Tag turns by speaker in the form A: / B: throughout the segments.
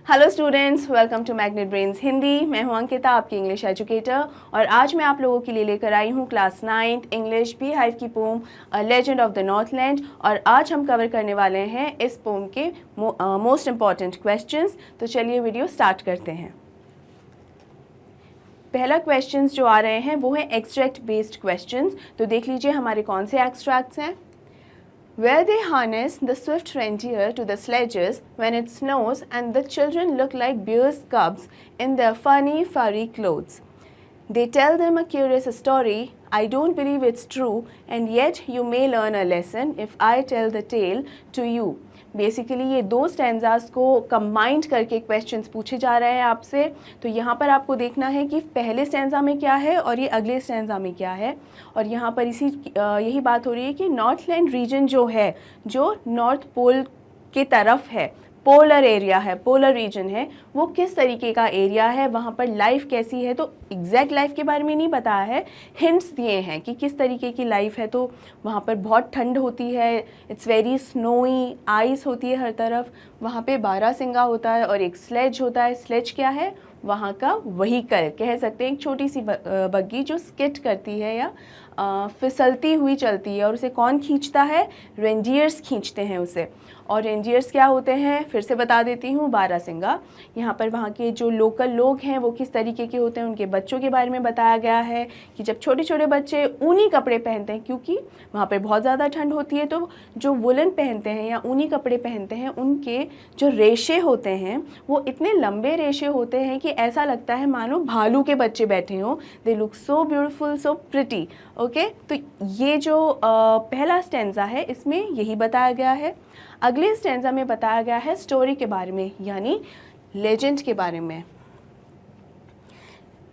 A: Hello students, welcome to Magnet Brains Hindi. मैं हूं अंकिता, आपकी इंग्लिश एजुकेटर, और आज मैं आप लोगों के लिए लेकर आई हूं क्लास 9 इंग्लिश बी हाइव की poem Legend of the Northland. और आज हम कवर करने वाले हैं इस पोम के मोस्ट इम्पॉर्टेंट क्वेश्चंस। तो चलिए वीडियो स्टार्ट करते हैं। पहला क्वेश्चंस जो आ रहे हैं वो है एक्सट्रैक्ट बेस्ड क्वेश्चंस। तो देख लीजिए हमारे कौन से एक्सट्रैक्ट्स हैं। Where they harness the swift reindeer to the sledges when it snows and the children look like bear's cubs in their funny furry clothes. They tell them a curious story. I don't believe it's true, and yet you may learn a lesson if I tell the tale to you. Basically ये दो stanzas को combined करके questions पूछे जा रहे हैं आपसे। तो यहाँ पर आपको देखना है कि पहले स्टैंजा में क्या है और ये अगले स्टैंजा में क्या है। और यहाँ पर यही बात हो रही है कि नॉर्थलैंड रीजन जो है, जो नॉर्थ पोल के तरफ है, पोलर एरिया है, पोलर रीजन है, वो किस तरीके का एरिया है, वहाँ पर लाइफ कैसी है। तो एग्जैक्ट लाइफ के बारे में नहीं बताया है, हिंट्स दिए हैं कि किस तरीके की लाइफ है। तो वहाँ पर बहुत ठंड होती है, इट्स वेरी स्नोई, आइस होती है हर तरफ, वहाँ पे बारहसिंगा होता है और एक स्लेज होता है। स्लेज क्या है? वहाँ का व्हीकल कह सकते हैं, एक छोटी सी बग्गी जो स्किट करती है या फिसलती हुई चलती है। और उसे कौन खींचता है? रेंडियर्स खींचते हैं उसे। और रेंडियर्स क्या होते हैं, फिर से बता देती हूँ, बारहसिंगा। यहाँ पर वहाँ के जो लोकल लोग हैं वो किस तरीके के होते हैं, उनके बच्चों के बारे में बताया गया है कि जब छोटे छोटे बच्चे ऊनी कपड़े पहनते हैं, क्योंकि वहाँ पर बहुत ज़्यादा ठंड होती है, तो जो वुलन पहनते हैं या ऊनी कपड़े पहनते हैं, उनके जो रेशे होते हैं वो इतने लंबे रेशे होते हैं कि ऐसा लगता है मानो भालू के बच्चे बैठे हों। They look so beautiful, so pretty. Okay, तो ये जो पहला स्टैंजा है इसमें यही बताया गया है। अगले स्टैंजा में बताया गया है स्टोरी के बारे में, यानी लेजेंड के बारे में।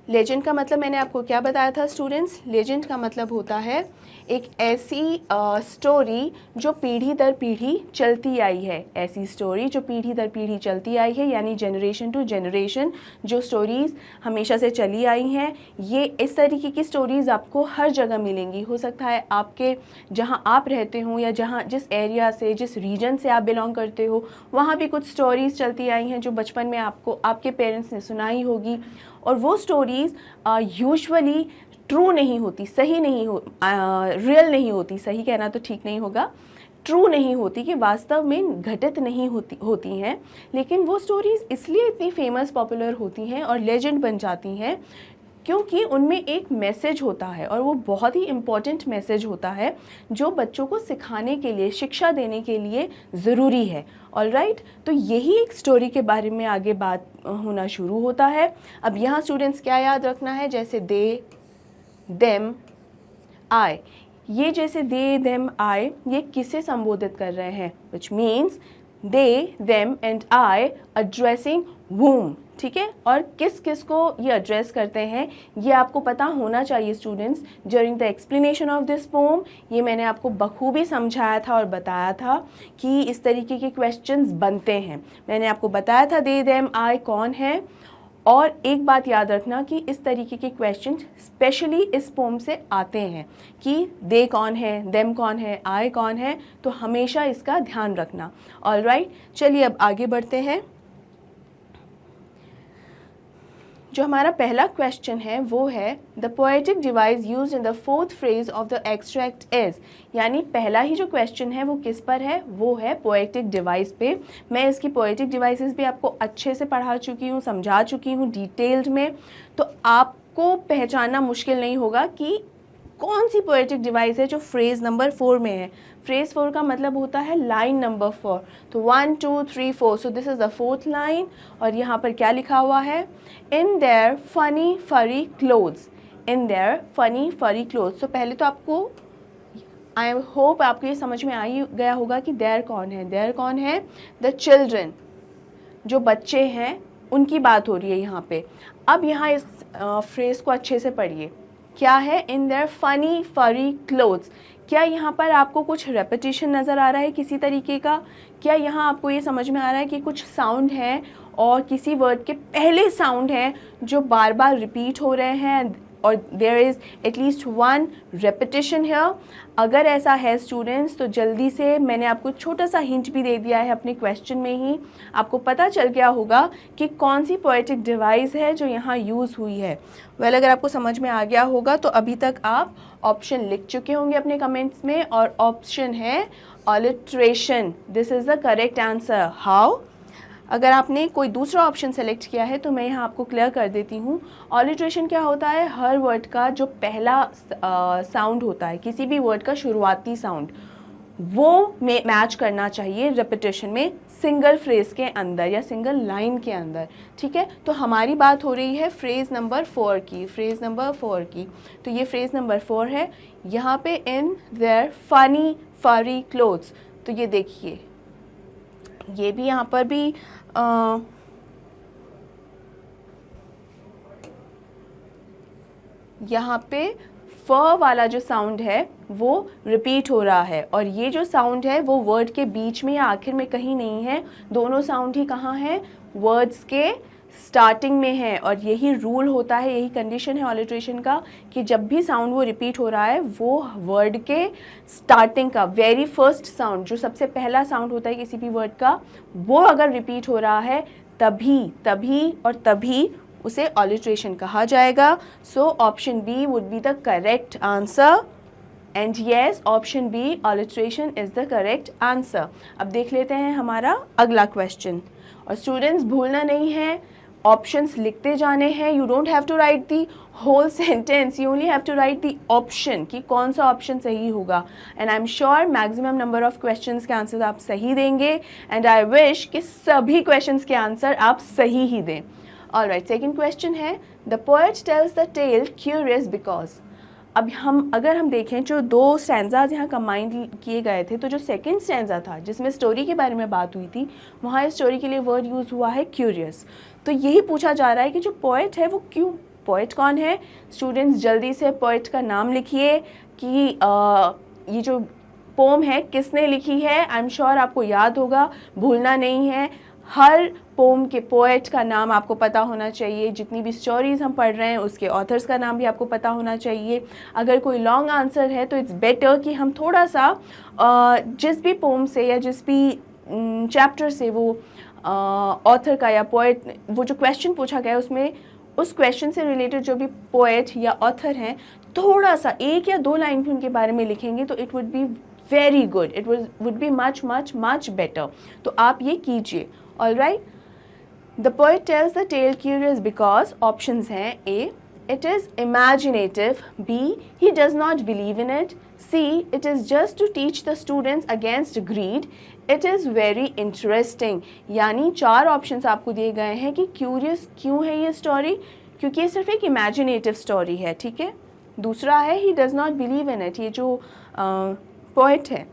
A: लेजेंड का मतलब मैंने आपको क्या बताया था स्टूडेंट्स? लेजेंड का मतलब होता है एक ऐसी स्टोरी जो पीढ़ी दर पीढ़ी चलती आई है। ऐसी स्टोरी जो पीढ़ी दर पीढ़ी चलती आई है, यानी जनरेशन टू जनरेशन जो स्टोरीज़ हमेशा से चली आई हैं। ये इस तरीके की स्टोरीज़ आपको हर जगह मिलेंगी। हो सकता है आपके जहाँ आप रहते हो या जहाँ जिस एरिया से, जिस रीजन से आप बिलोंग करते हो, वहाँ भी कुछ स्टोरीज़ चलती आई हैं जो बचपन में आपको आपके पेरेंट्स ने सुनाई होगी। और वो स्टोरीज़ यूजुअली ट्रू नहीं होती, सही नहीं हो, रियल नहीं होती, सही कहना तो ठीक नहीं होगा, ट्रू नहीं होती, कि वास्तव में घटित नहीं होती हैं। लेकिन वो स्टोरीज़ इसलिए इतनी फेमस, पॉपुलर होती हैं और लेजेंड बन जाती हैं क्योंकि उनमें एक मैसेज होता है, और वो बहुत ही इम्पॉर्टेंट मैसेज होता है जो बच्चों को सिखाने के लिए, शिक्षा देने के लिए ज़रूरी है। ऑलराइट, तो यही एक स्टोरी के बारे में आगे बात होना शुरू होता है। अब यहाँ स्टूडेंट्स क्या याद रखना है, जैसे दे, देम, आई, ये जैसे दे, देम, आई, ये किसे संबोधित कर रहे हैं? Which means they, them and I addressing whom, ठीक है। और किस किस को ये एड्रेस करते हैं ये आपको पता होना चाहिए students. During the explanation of this pome ये मैंने आपको बखूबी समझाया था और बताया था कि इस तरीके के क्वेश्चंस बनते हैं। मैंने आपको बताया था दे, देम, आई कौन है। और एक बात याद रखना कि इस तरीके के क्वेश्चन स्पेशली इस पोम से आते हैं कि दे कौन है, देम कौन है, आई कौन है, तो हमेशा इसका ध्यान रखना। ऑलराइट, चलिए अब आगे बढ़ते हैं। जो हमारा पहला क्वेश्चन है वो है the poetic device used in the fourth phrase of the extract is, यानी पहला ही जो क्वेश्चन है वो किस पर है? वो है पोएटिक डिवाइस पे। मैं इसकी पोएटिक डिवाइसेस भी आपको अच्छे से पढ़ा चुकी हूँ, समझा चुकी हूँ डिटेल्ड में, तो आपको पहचानना मुश्किल नहीं होगा कि कौन सी पोएटिक डिवाइस है जो फ्रेज नंबर 4 में है। फ्रेज 4 का मतलब होता है लाइन नंबर 4। तो 1 2 3 4, so this is the 4th line. और यहाँ पर क्या लिखा हुआ है? इन देयर फनी फरी क्लोथ्स, इन देयर फनी फरी क्लोथ्स। तो पहले तो आपको, आई होप आपको ये समझ में आ ही गया होगा कि देयर कौन है। देयर कौन है? द चिल्ड्रन, जो बच्चे हैं उनकी बात हो रही है यहाँ पे। अब यहाँ इस फ्रेज को अच्छे से पढ़िए। क्या है? इन देयर फनी फरी क्लोथ्स। क्या यहाँ पर आपको कुछ रेपिटेशन नज़र आ रहा है किसी तरीके का? क्या यहाँ आपको ये समझ में आ रहा है कि कुछ साउंड है और किसी वर्ड के पहले साउंड हैं जो बार बार रिपीट हो रहे हैं और there is at least one repetition here. अगर ऐसा है स्टूडेंट्स तो जल्दी से, मैंने आपको छोटा सा हिंट भी दे दिया है अपने क्वेश्चन में ही, आपको पता चल गया होगा कि कौन सी पोएटिक डिवाइस है जो यहाँ यूज़ हुई है। अगर आपको समझ में आ गया होगा तो अभी तक आप ऑप्शन लिख चुके होंगे अपने कमेंट्स में, और ऑप्शन है alliteration. This is the correct answer. How? अगर आपने कोई दूसरा ऑप्शन सेलेक्ट किया है तो मैं यहाँ आपको क्लियर कर देती हूँ। ऑलिट्रेशन क्या होता है? हर वर्ड का जो पहला साउंड होता है, किसी भी वर्ड का शुरुआती साउंड, वो मैच करना चाहिए रेपिटेशन में सिंगल फ्रेज के अंदर या सिंगल लाइन के अंदर। ठीक है, तो हमारी बात हो रही है फ्रेज नंबर 4 की, फ्रेज नंबर 4 की। तो ये फ्रेज नंबर 4 है। यहाँ पे इन देयर फनी फरी क्लोथ्स, तो ये देखिए, ये भी यहाँ पर भी यहाँ पे फ वाला जो साउंड है वो रिपीट हो रहा है, और ये जो साउंड है वो वर्ड के बीच में या आखिर में कहीं नहीं है, दोनों साउंड ही कहाँ है? वर्ड्स के स्टार्टिंग में है। और यही रूल होता है, यही कंडीशन है ऑलिट्रेशन का, कि जब भी साउंड वो रिपीट हो रहा है वो वर्ड के स्टार्टिंग का वेरी फर्स्ट साउंड, जो सबसे पहला साउंड होता है किसी भी वर्ड का, वो अगर रिपीट हो रहा है तभी उसे ऑलिट्रेशन कहा जाएगा। So option B would be the correct answer, and yes, option B alliteration is the correct answer. अब देख लेते हैं हमारा अगला क्वेश्चन। और स्टूडेंट्स भूलना नहीं है, ऑप्शंस लिखते जाने हैं। You don't have to write the whole sentence, you only have to write the option, कि कौन सा ऑप्शन सही होगा। And I am sure maximum number of questions के आंसर आप सही देंगे, एंड आई विश कि सभी क्वेश्चंस के आंसर आप सही ही दें। ऑलराइट, सेकंड क्वेश्चन है, the poet tells the tale curious because. अब अगर हम देखें, जो दो स्टैंजाज यहाँ कंबाइन किए गए थे, तो जो सेकंड स्टैंजा था जिसमें स्टोरी के बारे में बात हुई थी, वहाँ इस स्टोरी के लिए वर्ड यूज़ हुआ है क्यूरियस। तो यही पूछा जा रहा है कि जो पोएट है वो क्यों, पोएट कौन है? स्टूडेंट्स जल्दी से पोएट का नाम लिखिए कि ये जो पोम है किसने लिखी है। आई एम श्योर आपको याद होगा, भूलना नहीं है। हर पोम के पोएट का नाम आपको पता होना चाहिए। जितनी भी स्टोरीज़ हम पढ़ रहे हैं उसके ऑथर्स का नाम भी आपको पता होना चाहिए। अगर कोई लॉन्ग आंसर है तो इट्स बेटर कि हम थोड़ा सा जिस भी पोम से या जिस भी चैप्टर से वो ऑथर का या पोएट, वो जो क्वेश्चन पूछा गया है उसमें, उस क्वेश्चन से रिलेटेड जो भी पोएट या ऑथर हैं, थोड़ा सा 1 या 2 लाइन भी उनके बारे में लिखेंगे तो it would be very good, it would be much much much better. तो आप ये कीजिए। Alright, the poet tells the tale curious because options हैं A, it is imaginative, B, he does not believe in it, C, it is just to teach the students against greed, it is very interesting। यानी 4 options आपको दिए गए हैं कि curious क्यों है ये स्टोरी, क्योंकि ये सिर्फ एक इमेजिनेटिव स्टोरी है। ठीक है, दूसरा है he does not believe in it, ये जो पोएट है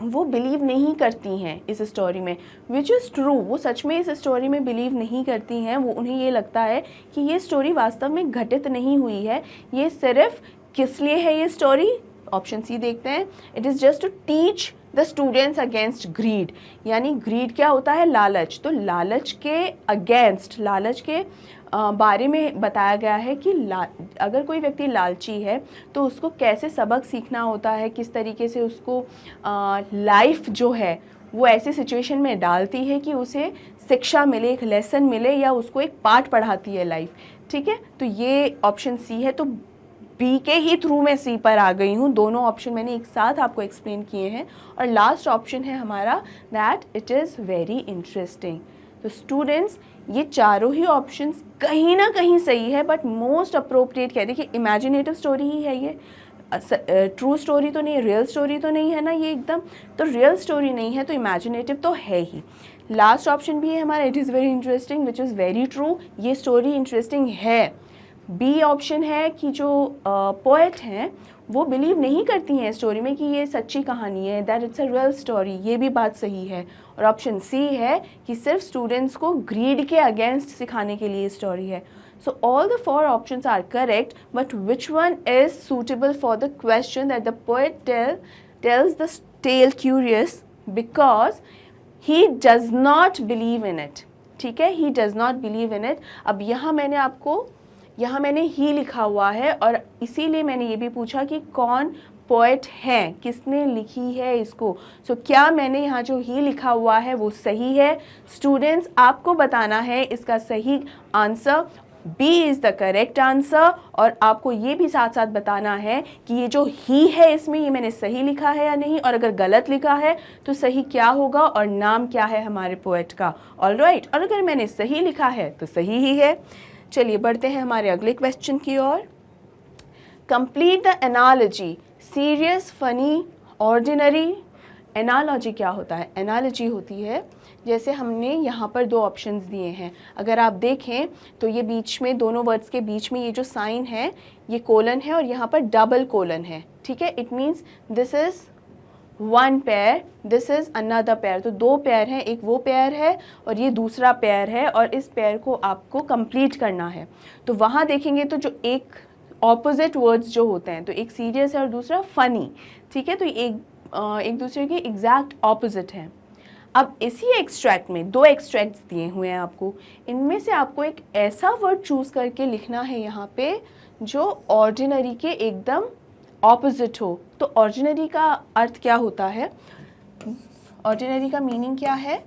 A: वो बिलीव नहीं करती हैं इस स्टोरी में, विच इज़ ट्रू, वो सच में इस स्टोरी में बिलीव नहीं करती हैं। वो उन्हें ये लगता है कि ये स्टोरी वास्तव में घटित नहीं हुई है, ये सिर्फ किस लिए है ये स्टोरी? ऑप्शन सी देखते हैं, it is just to teach the students against greed. यानी ग्रीड क्या होता है? लालच। तो लालच के अगेंस्ट, लालच के बारे में बताया गया है कि अगर कोई व्यक्ति लालची है तो उसको कैसे सबक सीखना होता है, किस तरीके से उसको लाइफ जो है वो ऐसी सिचुएशन में डालती है कि उसे शिक्षा मिले, एक लेसन मिले, या उसको एक पाठ पढ़ाती है लाइफ। ठीक है, तो ये ऑप्शन सी है। तो बी के ही थ्रू मैं सी पर आ गई हूँ, दोनों ऑप्शन मैंने एक साथ आपको एक्सप्लेन किए हैं। और लास्ट ऑप्शन है हमारा that it is very interesting. तो स्टूडेंट्स ये चारों ही ऑप्शंस कहीं ना कहीं सही है, बट मोस्ट अप्रोप्रिएट क्या है? देखिए, इमेजिनेटिव स्टोरी ही है ये, ट्रू स्टोरी तो नहीं है, रियल स्टोरी तो नहीं है ना ये एकदम, तो रियल स्टोरी नहीं है तो इमेजिनेटिव तो है ही। लास्ट ऑप्शन भी है हमारा, it is very interesting, which is very true, ये स्टोरी इंटरेस्टिंग है। बी ऑप्शन है कि जो पोएट हैं वो बिलीव नहीं करती हैं स्टोरी में कि ये सच्ची कहानी है, that it's a real story, ये भी बात सही है। और ऑप्शन सी है कि सिर्फ स्टूडेंट्स को ग्रीड के अगेंस्ट सिखाने के लिए स्टोरी है। So all the 4 options are correct, but which one is suitable for the question that the poet tells the tale curious because he does not believe in it. ठीक है, he does not believe in it. अब यहाँ मैंने आपको यहाँ मैंने ही लिखा हुआ है और इसीलिए मैंने ये भी पूछा कि कौन पोएट है, किसने लिखी है इसको। सो क्या मैंने यहाँ जो ही लिखा हुआ है वो सही है? स्टूडेंट्स, आपको बताना है इसका सही answer. B is the correct answer. और आपको ये भी साथ साथ बताना है कि ये जो ही है इसमें ये मैंने सही लिखा है या नहीं, और अगर गलत लिखा है तो सही क्या होगा और नाम क्या है हमारे पोएट का। ऑलराइट, और अगर मैंने सही लिखा है तो सही ही है। चलिए बढ़ते हैं हमारे अगले क्वेश्चन की ओर। Complete the analogy, serious, funny, ordinary. Analogy क्या होता है? एनालॉजी होती है, जैसे हमने यहाँ पर दो ऑप्शंस दिए हैं, अगर आप देखें तो ये बीच में दोनों वर्ड्स के बीच में ये जो साइन है ये कोलन है और यहाँ पर डबल कोलन है, ठीक है। It means this is one pair, this is another pair. तो दो पेयर हैं, एक वो पेयर है और ये दूसरा पेयर है, और इस पेयर को आपको कंप्लीट करना है। तो वहाँ देखेंगे तो जो एक ऑपोजिट वर्ड्स जो होते हैं, तो एक सीरियस है और दूसरा फनी, ठीक है। तो एक दूसरे के एग्जैक्ट ऑपोजिट हैं। अब इसी एक्सट्रैक्ट में दो एक्सट्रैक्ट्स दिए हुए हैं आपको, इनमें से आपको एक ऐसा वर्ड चूज़ करके लिखना है यहाँ पे जो ऑर्डिनरी के एकदम ऑपोजिट हो। तो ऑर्डिनरी का अर्थ क्या होता है? ऑर्डिनरी का मीनिंग क्या है?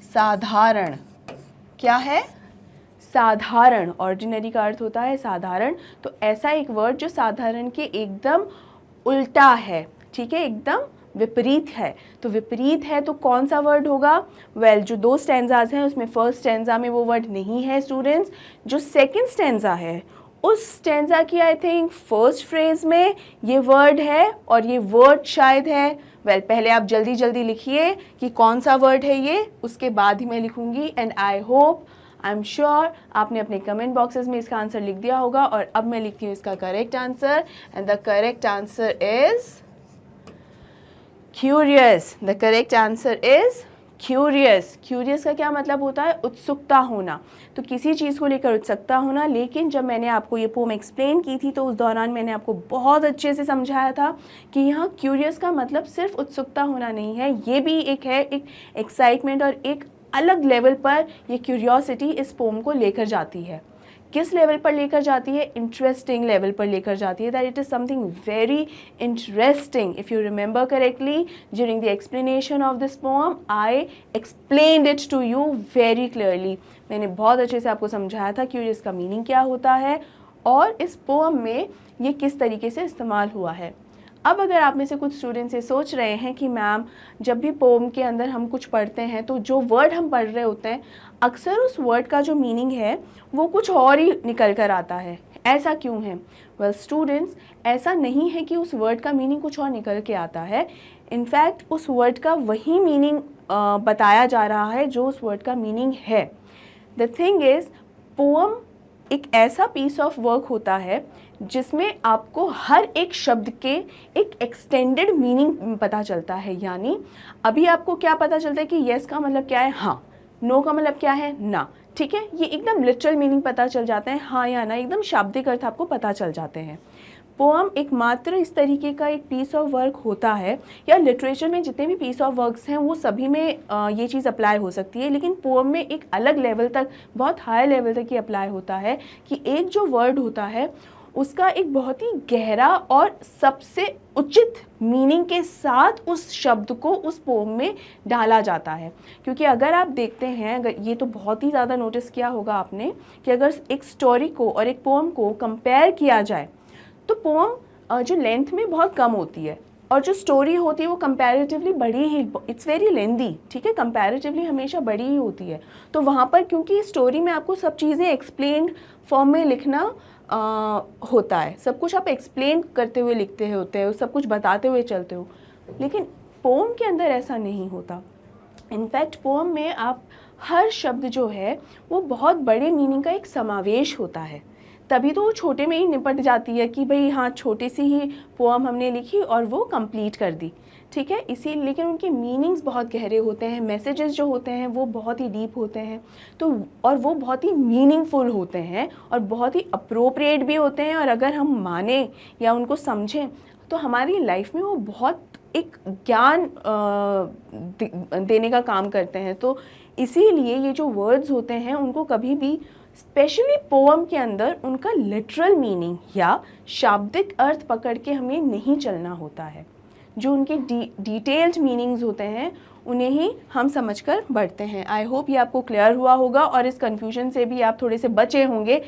A: साधारण। क्या है? साधारण। ऑर्डिनरी का अर्थ होता है साधारण। तो ऐसा एक वर्ड जो साधारण के एकदम उल्टा है, ठीक है, एकदम विपरीत है। तो विपरीत है तो कौन सा वर्ड होगा? वेल, जो दो स्टैंजाज हैं उसमें फर्स्ट स्टैंजा में वो वर्ड नहीं है स्टूडेंट्स। जो सेकंड स्टैंजा है उस स्टैंजा की आई थिंक फर्स्ट फ्रेज में ये वर्ड है, और ये वर्ड शायद है, वेल पहले आप जल्दी जल्दी लिखिए कि कौन सा वर्ड है ये, उसके बाद ही मैं लिखूंगी। And I hope, I am sure आपने अपने कमेंट बॉक्सेस में इसका आंसर लिख दिया होगा। और अब मैं लिखती हूँ इसका correct answer, and the correct answer is curious. The correct answer is curious. Curious का क्या मतलब होता है? उत्सुकता होना। तो किसी चीज़ को लेकर उत्सुकता होना। लेकिन जब मैंने आपको ये पोम एक्सप्लेन की थी तो उस दौरान मैंने आपको बहुत अच्छे से समझाया था कि यहाँ क्यूरियस का मतलब सिर्फ उत्सुकता होना नहीं है, ये भी एक है, एक एक्साइटमेंट और एक अलग लेवल पर ये क्यूरियोसिटी इस पोम को लेकर जाती है। किस लेवल पर लेकर जाती है? इंटरेस्टिंग लेवल पर लेकर जाती है। That it is something very interesting. If you remember correctly, during the explanation of this poem I explained it to you very clearly. मैंने बहुत अच्छे से आपको समझाया था क्यूरियस का मीनिंग क्या होता है और इस पोम में ये किस तरीके से इस्तेमाल हुआ है। अब अगर आप में से कुछ स्टूडेंट्स ये सोच रहे हैं कि मैम, जब भी पोम के अंदर हम कुछ पढ़ते हैं तो जो वर्ड हम पढ़ रहे होते हैं अक्सर उस वर्ड का जो मीनिंग है वो कुछ और ही निकल कर आता है, ऐसा क्यों है? वेल स्टूडेंट्स, ऐसा नहीं है कि उस वर्ड का मीनिंग कुछ और निकल के आता है। इनफैक्ट उस वर्ड का वही मीनिंग बताया जा रहा है जो उस वर्ड का मीनिंग है। द थिंग इज़, पोम एक ऐसा पीस ऑफ वर्क होता है जिसमें आपको हर एक शब्द के एक एक्सटेंडेड मीनिंग पता चलता है। यानी अभी आपको क्या पता चलता है कि यस का मतलब क्या है? हाँ। नो का मतलब क्या है? ना। ठीक है, ये एकदम लिटरल मीनिंग पता चल जाते हैं, हाँ या ना, एकदम शाब्दिक अर्थ आपको पता चल जाते हैं। पोअम एकमात्र इस तरीके का एक पीस ऑफ वर्क होता है, या लिटरेचर में जितने भी पीस ऑफ वर्क्स हैं वो सभी में ये चीज़ अप्लाई हो सकती है, लेकिन पोअम में एक अलग लेवल तक, बहुत हाई लेवल तक ये अप्लाई होता है कि एक जो वर्ड होता है उसका एक बहुत ही गहरा और सबसे उचित मीनिंग के साथ उस शब्द को उस पोम में डाला जाता है। क्योंकि अगर आप देखते हैं, अगर ये तो बहुत ही ज़्यादा नोटिस किया होगा आपने कि अगर एक स्टोरी को और एक पोम को कंपेयर किया जाए तो पोम जो लेंथ में बहुत कम होती है और जो स्टोरी होती है वो कंपैरेटिवली बड़ी ही, इट्स वेरी लेंदी, ठीक है, कंपैरेटिवली हमेशा बड़ी ही होती है। तो वहाँ पर क्योंकि स्टोरी में आपको सब चीज़ें एक्सप्लेन्ड फॉर्म में लिखना होता है, सब कुछ आप एक्सप्लेन करते हुए लिखते होते हो, सब कुछ बताते हुए चलते हो, लेकिन पोम के अंदर ऐसा नहीं होता। इनफैक्ट पोम में आप हर शब्द जो है वो बहुत बड़े मीनिंग का एक समावेश होता है, तभी तो वो छोटे में ही निपट जाती है कि भाई हाँ, छोटी सी ही पोम हमने लिखी और वो कंप्लीट कर दी, ठीक है। इसी लेकिन उनके मीनिंग्स बहुत गहरे होते हैं, मैसेजेस जो होते हैं वो बहुत ही डीप होते हैं, तो और वो बहुत ही मीनिंगफुल होते हैं और बहुत ही अप्रोप्रिएट भी होते हैं, और अगर हम माने या उनको समझें तो हमारी लाइफ में वो बहुत एक ज्ञान देने का काम करते हैं। तो इसीलिए ये जो वर्ड्स होते हैं उनको कभी भी स्पेशली पोअम के अंदर उनका लिटरल मीनिंग या शाब्दिक अर्थ पकड़ के हमें नहीं चलना होता है। जो उनके डिटेल्ड मीनिंग्स होते हैं उन्हें ही हम समझकर बढ़ते हैं। आई होप ये आपको क्लियर हुआ होगा और इस कन्फ्यूजन से भी आप थोड़े से बचे होंगे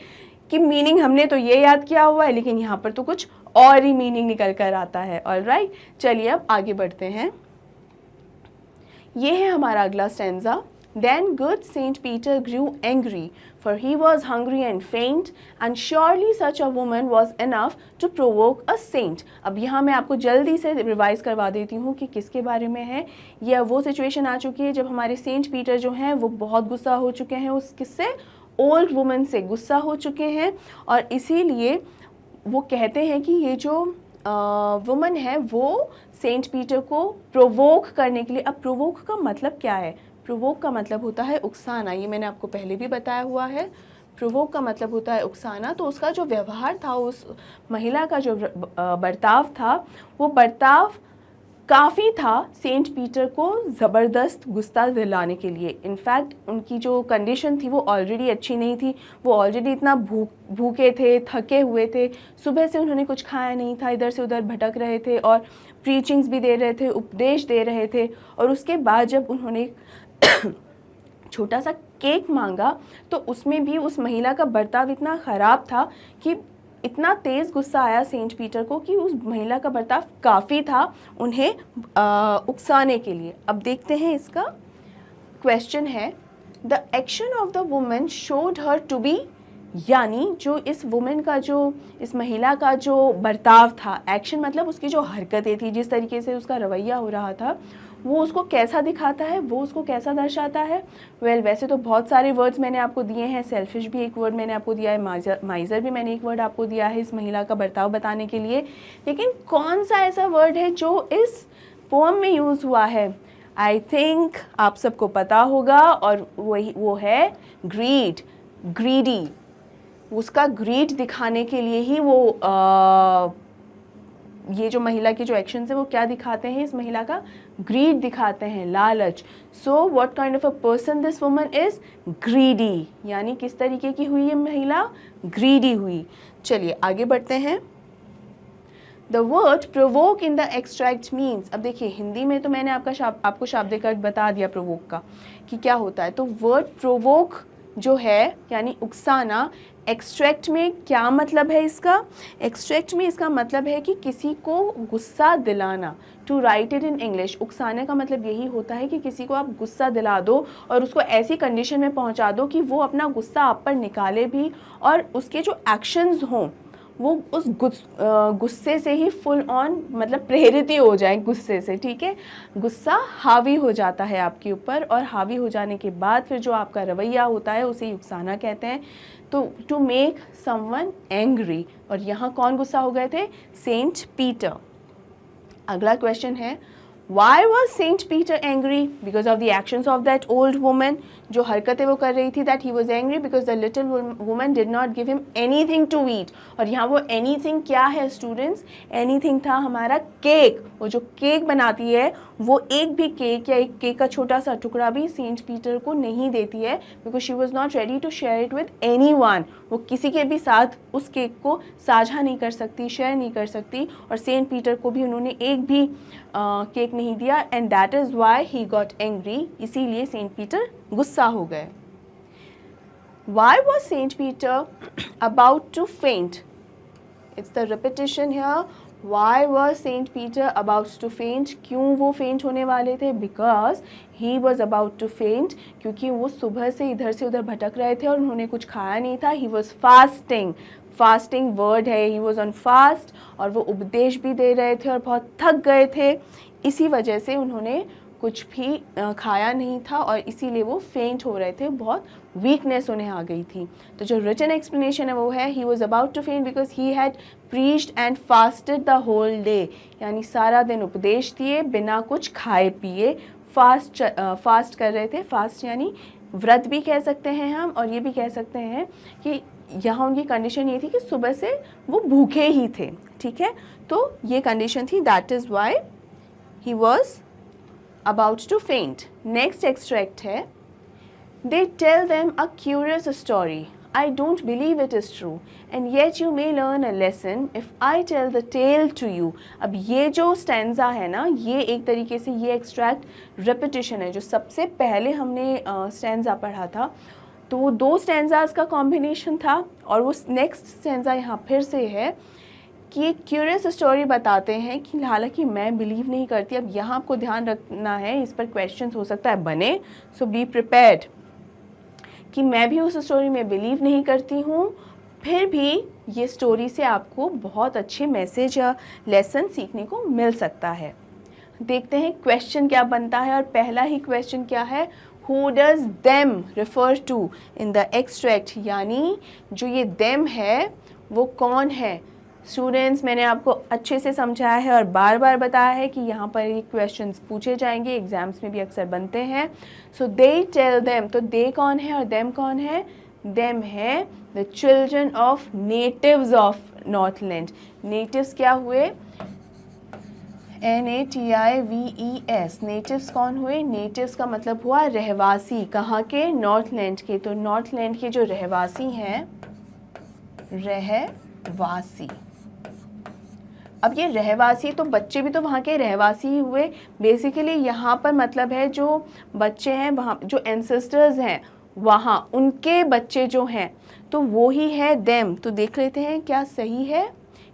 A: कि मीनिंग हमने तो ये याद किया हुआ है लेकिन यहाँ पर तो कुछ और ही मीनिंग निकल कर आता है। ऑलराइट, चलिए अब आगे बढ़ते हैं। ये है हमारा अगला stanza. Then good Saint Peter grew angry, for he was hungry and faint, and surely such a woman was enough to provoke a saint. अब यहाँ मैं आपको जल्दी से रिवाइज करवा देती हूँ कि किसके बारे में है। यह वो सिचुएशन आ चुकी है जब हमारे सेंट पीटर जो हैं वो बहुत गुस्सा हो चुके हैं, उस किससे, ओल्ड वुमन से गुस्सा हो चुके हैं, और इसीलिए वो कहते हैं कि ये जो वुमन है वो सेंट पीटर को प्रोवोक करने के लिए। अब प्रोवोक का मतलब क्या है? प्रोवोक का मतलब होता है उकसाना, ये मैंने आपको पहले भी बताया हुआ है। प्रोवोक का मतलब होता है उकसाना। तो उसका जो व्यवहार था, उस महिला का जो बर्ताव था, वो बर्ताव काफ़ी था सेंट पीटर को ज़बरदस्त गुस्सा दिलाने के लिए। इनफैक्ट उनकी जो कंडीशन थी वो ऑलरेडी अच्छी नहीं थी, वो ऑलरेडी इतना भूखे थे, थके हुए थे, सुबह से उन्होंने कुछ खाया नहीं था, इधर से उधर भटक रहे थे और प्रीचिंग्स भी दे रहे थे, उपदेश दे रहे थे। और उसके बाद जब उन्होंने छोटा सा केक मांगा तो उसमें भी उस महिला का बर्ताव इतना ख़राब था कि इतना तेज़ गुस्सा आया सेंट पीटर को कि उस महिला का बर्ताव काफ़ी था उन्हें उकसाने के लिए। अब देखते हैं इसका क्वेश्चन है, the action of the woman showed her to be, यानी जो इस वुमेन का, जो इस महिला का जो बर्ताव था, एक्शन मतलब उसकी जो हरकतें थी, जिस तरीके से उसका रवैया हो रहा था, वो उसको कैसा दिखाता है, वो उसको कैसा दर्शाता है। वैसे तो बहुत सारे वर्ड्स मैंने आपको दिए हैं, सेल्फिश भी एक वर्ड मैंने आपको दिया है, माइजर भी मैंने एक वर्ड आपको दिया है इस महिला का बर्ताव बताने के लिए, लेकिन कौन सा ऐसा वर्ड है जो इस पोएम में यूज़ हुआ है? आई थिंक आप सबको पता होगा, और वो है ग्रीड, ग्रीडी। उसका ग्रीड दिखाने के लिए ही वो ये जो महिला की जो एक्शन है वो क्या दिखाते हैं, इस महिला का ग्रीड दिखाते हैं, लालच। So what kind of a person this woman is? Greedy. यानी किस तरीके की हुई ये महिला? ग्रीडी हुई। चलिए आगे बढ़ते हैं। The word provoke in the extract means, अब देखिए हिंदी में तो मैंने आपको शाब्दिक अर्थ बता दिया प्रोवोक का कि क्या होता है। तो वर्ड प्रोवोक जो है यानी उकसाना, एक्सट्रैक्ट में क्या मतलब है इसका? एक्सट्रैक्ट में इसका मतलब है कि किसी को गुस्सा दिलाना। To write it in English, उकसाने का मतलब यही होता है कि किसी को आप गुस्सा दिला दो और उसको ऐसी कंडीशन में पहुंचा दो कि वो अपना गुस्सा आप पर निकाले भी, और उसके जो एक्शंस हों वो उस गुस्से से ही फुल ऑन मतलब प्रेरित ही हो जाए गुस्से से। ठीक है, गुस्सा हावी हो जाता है आपके ऊपर, और हावी हो जाने के बाद फिर जो आपका रवैया होता है उसे उकसाना कहते हैं। तो टू मेक समवन एंग्री, और यहाँ कौन गुस्सा हो गए थे? Saint Peter. अगला क्वेश्चन है, Why was Saint Peter angry? Because of the actions of that old woman. जो हरकतें वो कर रही थी, that he was angry because the little woman did not give him anything to eat. और यहाँ वो anything क्या है स्टूडेंट्स? anything था हमारा केक। वो जो केक बनाती है वो एक भी केक या एक केक का छोटा सा टुकड़ा भी सेंट पीटर को नहीं देती है, because she was not ready to share it with anyone. वो किसी के भी साथ उस केक को साझा नहीं कर सकती, शेयर नहीं कर सकती, और सेंट पीटर को भी उन्होंने एक भी केक नहीं दिया। And that is why he got angry, इसीलिए सेंट पीटर गुस्सा हो गए। Why was Saint Peter about to faint? It's the repetition here. Why was Saint Peter about to faint? क्यों वो फेंट होने वाले थे? Because he was about to faint, क्योंकि वो सुबह से इधर से उधर भटक रहे थे और उन्होंने कुछ खाया नहीं था। ही वॉज फास्टिंग, फास्टिंग वर्ड है, ही वॉज ऑन फास्ट, और वो उपदेश भी दे रहे थे और बहुत थक गए थे, इसी वजह से उन्होंने कुछ भी खाया नहीं था और इसीलिए वो फेंट हो रहे थे, बहुत वीकनेस उन्हें आ गई थी। तो जो रिटन एक्सप्लेनेशन है वो है, he was about to faint because he had preached and fasted the whole day, यानी सारा दिन उपदेश दिए बिना कुछ खाए पिए, फास्ट कर रहे थे। फास्ट यानी व्रत भी कह सकते हैं हम, और ये भी कह सकते हैं कि यहाँ उनकी कंडीशन ये थी कि सुबह से वो भूखे ही थे। ठीक है, तो ये कंडीशन थी, that is why he was about to faint. Next extract है, They tell them a curious story. I don't believe it is true, and yet you may learn a lesson if I tell the tale to you. अब ये जो stanza है ना, ये एक तरीके से ये एक्सट्रैक्ट रेपिटिशन है। जो सबसे पहले हमने स्टैंजा पढ़ा था तो वो 2 स्टैंजाज का कॉम्बिनेशन था, और वो नेक्स्ट स्टैंजा यहाँ फिर से है कि एक क्यूरियस स्टोरी बताते हैं कि हालांकि मैं बिलीव नहीं करती। अब यहाँ आपको ध्यान रखना है, इस पर क्वेश्चन हो सकता है बने, सो बी प्रिपेयर्ड कि मैं भी उस स्टोरी में बिलीव नहीं करती हूँ, फिर भी ये स्टोरी से आपको बहुत अच्छे मैसेज या लेसन सीखने को मिल सकता है। देखते हैं क्वेश्चन क्या बनता है, और पहला ही क्वेश्चन क्या है, who does them refer to in the extract, यानी जो ये देम है वो कौन है। स्टूडेंट्स, मैंने आपको अच्छे से समझाया है और बार बार बताया है कि यहाँ पर ये क्वेश्चंस पूछे जाएंगे, एग्जाम्स में भी अक्सर बनते हैं। सो दे टेल देम, तो दे कौन है और देम कौन है। देम है the children of natives of Northland. Natives क्या हुए, NATIVES। नेटिव्स कौन हुए, नेटिव्स का मतलब हुआ रहवासी। कहाँ के, नॉर्थलैंड के। तो नॉर्थलैंड के जो रहवासी हैं, रहवासी। अब ये रहवासी, तो बच्चे भी तो वहाँ के रहवासी ही हुए। बेसिकली यहाँ पर मतलब है जो बच्चे हैं वहाँ, जो एंसेस्टर्स हैं वहाँ, उनके बच्चे जो हैं, तो वो ही है देम। तो देख लेते हैं क्या सही है।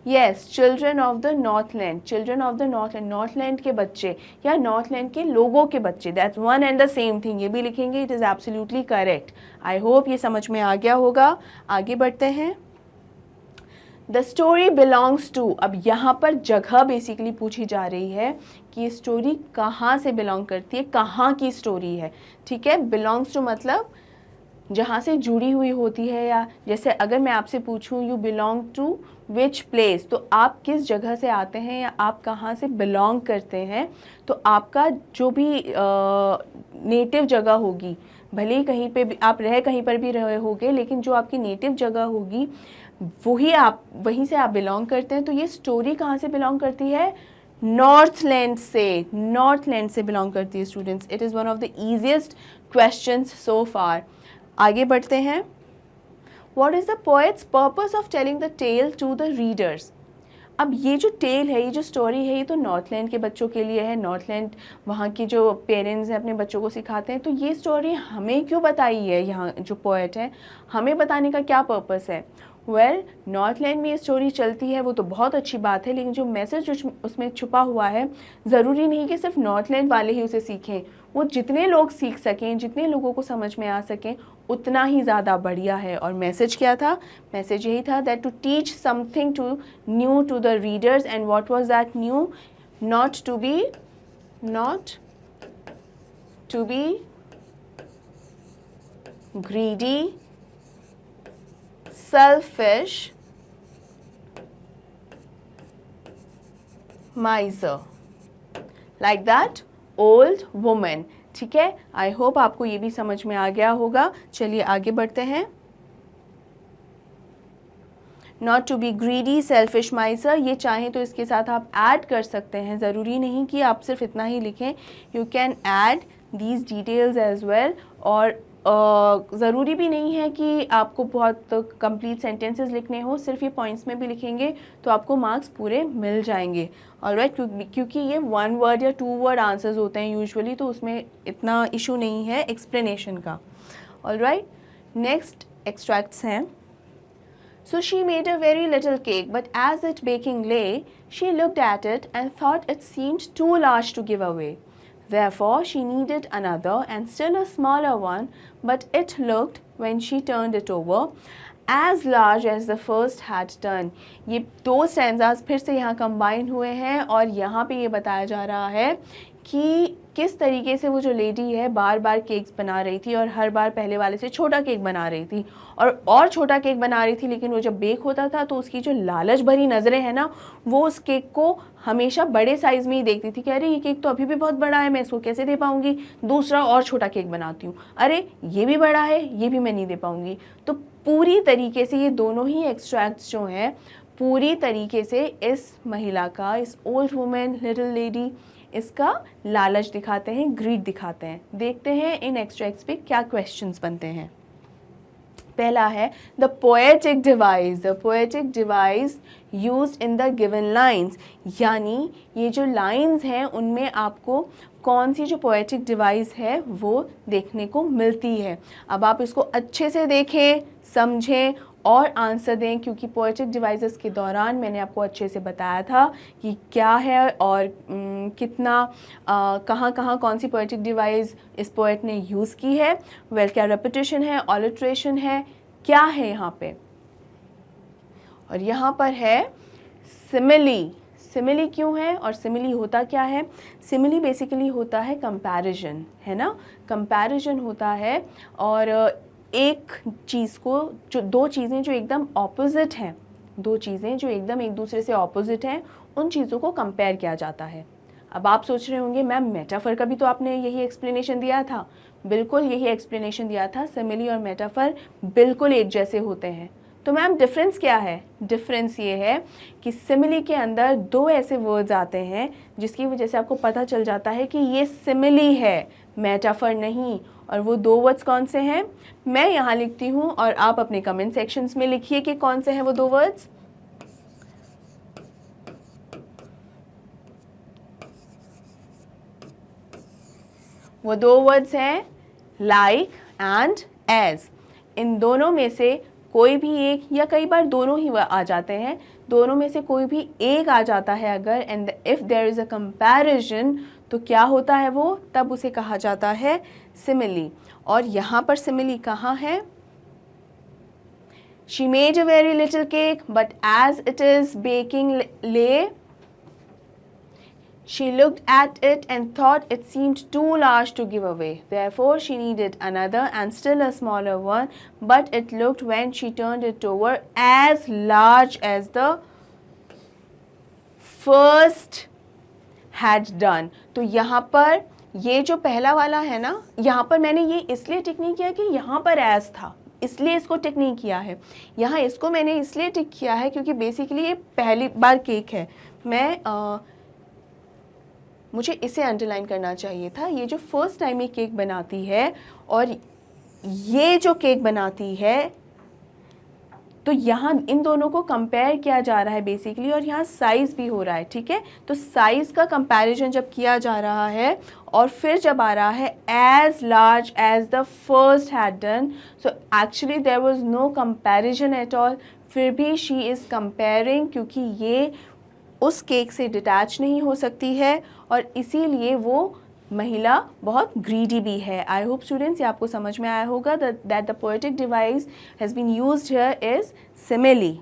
A: Yes, children of the Northland, children of the Northland, Northland के बच्चे या नॉर्थलैंड के लोगों के बच्चे, that's one and the same thing. ये भी लिखेंगे, it is absolutely correct. I hope ये समझ में आ गया होगा। आगे बढ़ते हैं। द स्टोरी बिलोंग्स टू, अब यहाँ पर जगह बेसिकली पूछी जा रही है कि ये स्टोरी कहाँ से बिलोंग करती है, कहाँ की स्टोरी है। ठीक है, बिलोंग्स टू मतलब जहाँ से जुड़ी हुई होती है, या जैसे अगर मैं आपसे पूछूं you belong to which place, तो आप किस जगह से आते हैं या आप कहाँ से बिलोंग करते हैं। तो आपका जो भी नेटिव जगह होगी, भले ही कहीं पे भी आप रह कहीं पर भी रहे होगे, लेकिन जो आपकी नेटिव जगह होगी वहीं से आप बिलोंग करते हैं। तो ये स्टोरी कहाँ से बिलोंग करती है, नॉर्थलैंड से, नॉर्थलैंड से बिलोंग करती है students. It is one of the easiest questions so far. आगे बढ़ते हैं। What is the poet's purpose of telling the tale to the readers? अब ये जो टेल है, ये जो स्टोरी है, ये तो नॉर्थलैंड के बच्चों के लिए है। नॉर्थलैंड वहाँ की जो पेरेंट्स हैं अपने बच्चों को सिखाते हैं। तो ये स्टोरी हमें क्यों बताई है, यहाँ जो पोएट है हमें बताने का क्या पर्पस है। वेल, नॉर्थलैंड में ये स्टोरी चलती है वो तो बहुत अच्छी बात है, लेकिन जो मैसेज उसमें छुपा हुआ है, ज़रूरी नहीं कि सिर्फ नॉर्थलैंड वाले ही उसे सीखें। वो जितने लोग सीख सकें, जितने लोगों को समझ में आ सकें, उतना ही ज़्यादा बढ़िया है। और मैसेज क्या था, मैसेज यही था that to teach something to new to the readers. And what was that new, not to be greedy, selfish, miser, like that old woman। ठीक है, आई होप आपको ये भी समझ में आ गया होगा। चलिए आगे बढ़ते हैं। Not to be greedy, selfish, miser, ये चाहें तो इसके साथ आप ऐड कर सकते हैं, ज़रूरी नहीं कि आप सिर्फ इतना ही लिखें। You can add these details as well. और ज़रूरी भी नहीं है कि आपको बहुत कंप्लीट सेंटेंसेस लिखने हो, सिर्फ ये पॉइंट्स में भी लिखेंगे तो आपको मार्क्स पूरे मिल जाएंगे। ऑलराइट, क्योंकि ये 1 वर्ड या 2 वर्ड आंसर्स होते हैं यूजुअली, तो उसमें इतना इशू नहीं है एक्सप्लेनेशन का। ऑलराइट, नेक्स्ट एक्सट्रैक्ट्स हैं। So she made a very little cake, but as it baking lay, she looked at it and thought it seemed too large to give away. Therefore, she needed another and still a smaller one, but it looked, when she turned it over, as large as the first had done. ये 2 stanzas फिर से यहाँ combine हुए हैं, और यहाँ पे ये बताया जा रहा है कि किस तरीके से वो जो लेडी है बार बार केक्स बना रही थी, और हर बार पहले वाले से छोटा केक बना रही थी, और छोटा केक बना रही थी। लेकिन वो जब बेक होता था तो उसकी जो लालच भरी नज़रें हैं ना, वो उस केक को हमेशा बड़े साइज़ में ही देखती थी कि अरे ये केक तो अभी भी बहुत बड़ा है, मैं इसको कैसे दे पाऊँगी, दूसरा और छोटा केक बनाती हूँ, अरे ये भी बड़ा है, ये भी मैं नहीं दे पाऊँगी। तो पूरी तरीके से ये दोनों ही एक्सट्रैक्ट्स जो हैं पूरी तरीके से इस महिला का, इस ओल्ड वुमेन, लिटिल लेडी, इसका लालच दिखाते हैं, ग्रीड दिखाते हैं। देखते हैं इन एक्सट्रैक्ट्स पे क्या क्वेश्चंस बनते हैं। पहला है the poetic device, the poetic device used in the given lines, यानी ये जो लाइंस हैं उनमें आपको कौन सी जो पोएटिक डिवाइस है वो देखने को मिलती है। अब आप इसको अच्छे से देखें, समझें और आंसर दें, क्योंकि पोएटिक डिवाइसेस के दौरान मैंने आपको अच्छे से बताया था कि क्या है और कितना कहाँ कहाँ कौन सी पोएटिक डिवाइस इस पोएट ने यूज़ की है। वेल, क्या रेपिटेशन है, ऑलिट्रेशन है, क्या है यहाँ पे। और यहाँ पर है सिमिली। सिमिली क्यों है और सिमिली होता क्या है? सिमिली बेसिकली होता है कंपैरिजन, है ना, कंपैरिजन होता है। और एक चीज़ को, जो दो चीज़ें जो एकदम ऑपोजिट हैं, दो चीज़ें जो एकदम एक दूसरे से ऑपोजिट हैं, उन चीज़ों को कंपेयर किया जाता है। अब आप सोच रहे होंगे मैम मेटाफर का भी तो आपने यही एक्सप्लेनेशन दिया था। बिल्कुल यही एक्सप्लेनेशन दिया था, सिमिली और मेटाफर बिल्कुल एक जैसे होते हैं। तो मैम डिफरेंस क्या है? डिफरेंस ये है कि सिमिली के अंदर दो ऐसे वर्ड्स आते हैं जिसकी वजह से आपको पता चल जाता है कि ये सिमिली है, मेटाफर नहीं। और वो दो वर्ड्स कौन से हैं? मैं यहाँ लिखती हूँ और आप अपने कमेंट सेक्शंस में लिखिए कि कौन से हैं वो दो वर्ड्स। वो दो वर्ड्स हैं लाइक एंड एज। इन दोनों में से कोई भी एक, या कई बार दोनों ही आ जाते हैं, दोनों में से कोई भी एक आ जाता है अगर, and if there is a comparison, तो क्या होता है वो, तब उसे कहा जाता है सिमिली। और यहाँ पर सिमिली कहाँ है? She made a very little cake, but as it is baking lay, she looked at it and thought it seemed too large to give away. Therefore, she needed another and still a smaller one, but it looked, when she turned it over, as large as the first had done. तो यहाँ पर ये जो पहला वाला है ना, यहाँ पर मैंने ये इसलिए टिक नहीं किया कि यहाँ पर as था, इसलिए इसको टिक नहीं किया है। यहाँ इसको मैंने इसलिए टिक किया है क्योंकि बेसिकली ये पहली बार केक है। मुझे इसे अंडरलाइन करना चाहिए था। ये जो फर्स्ट टाइम ये केक बनाती है और ये जो केक बनाती है, तो यहाँ इन दोनों को कंपेयर किया जा रहा है बेसिकली, और यहाँ साइज़ भी हो रहा है, ठीक है। तो साइज़ का कंपैरिजन जब किया जा रहा है और फिर जब आ रहा है as large as the first had done, so actually there was no comparison at all. फिर भी शी इज़ कंपेयरिंग, क्योंकि ये उस केक से डिटैच नहीं हो सकती है और इसीलिए वो महिला बहुत ग्रीडी भी है। आई होप स्टूडेंट्स ये आपको समझ में आया होगा that the poetic device has been used here is simile.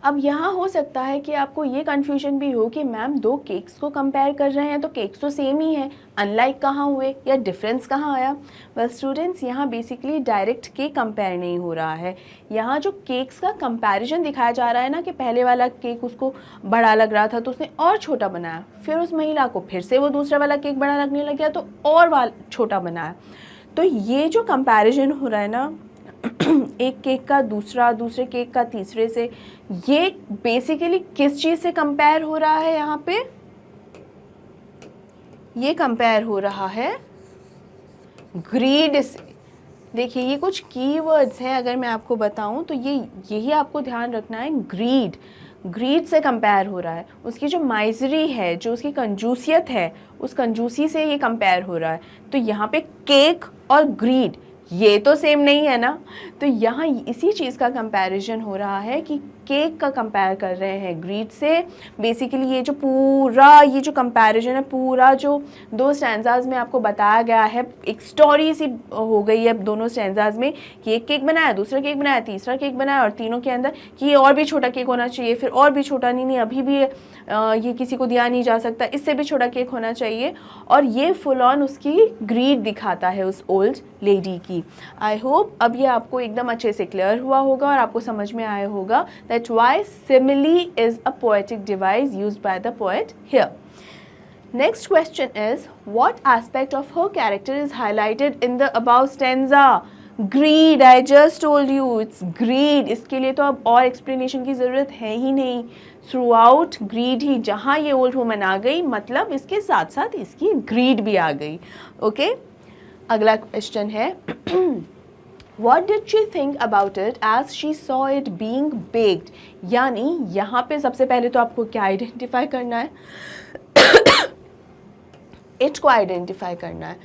A: अब यहाँ हो सकता है कि आपको ये कन्फ्यूजन भी हो कि मैम दो केक्स को कंपेयर कर रहे हैं तो केक्स तो सेम ही है, अनलाइक कहाँ हुए या डिफरेंस कहाँ आया? वेल स्टूडेंट्स, यहाँ बेसिकली डायरेक्ट केक कंपेयर नहीं हो रहा है। यहाँ जो केक्स का कंपैरिजन दिखाया जा रहा है ना, कि पहले वाला केक उसको बड़ा लग रहा था तो उसने और छोटा बनाया, फिर उस महिला को फिर से वो दूसरा वाला केक बड़ा लगने लग गया तो और छोटा बनाया। तो ये जो कंपैरिजन हो रहा है ना, एक केक का दूसरा, दूसरे केक का तीसरे से, ये बेसिकली किस चीज़ से कंपेयर हो रहा है? यहाँ पे ये कंपेयर हो रहा है ग्रीड से। देखिए ये कुछ कीवर्ड्स हैं, अगर मैं आपको बताऊं तो ये यही आपको ध्यान रखना है। ग्रीड से कंपेयर हो रहा है। उसकी जो माइजरी है, जो उसकी कंजूसियत है, उस कंजूसी से ये कंपेयर हो रहा है। तो यहाँ पे केक और ग्रीड ये तो सेम नहीं है ना, तो यहाँ इसी चीज़ का कंपैरिजन हो रहा है कि केक का कंपेयर कर रहे हैं ग्रीड से। बेसिकली ये जो पूरा ये जो कंपैरिजन है, पूरा जो दो स्टैंजाज में आपको बताया गया है, एक स्टोरी सी हो गई है दोनों स्टैंजाज में कि एक केक बनाया, दूसरा केक बनाया, तीसरा केक बनाया, और तीनों के अंदर कि ये और भी छोटा केक होना चाहिए, फिर और भी छोटा, नहीं अभी भी ये किसी को दिया नहीं जा सकता, इससे भी छोटा केक होना चाहिए। और ये फुल ऑन उसकी ग्रीड दिखाता है उस ओल्ड लेडी की। आई होप अब ये आपको एकदम अच्छे से क्लियर हुआ होगा और आपको समझ में आया होगा that why simile is a poetic device used by the poet here. Next question is, what aspect of her character is highlighted in the above stanza? Greed, I just told you it's greed. इसके लिए तो अब और explanation की ज़रूरत है ही नहीं, through out grid ही। जहाँ ये ओल्ड वुमन आ गई मतलब इसके साथ साथ इसकी ग्रीड भी आ गई। ओके, अगला क्वेश्चन है What did she think about it as she saw it being baked? यानी यहाँ पे सबसे पहले तो आपको क्या आइडेंटिफाई करना है इट को आइडेंटिफाई करना है।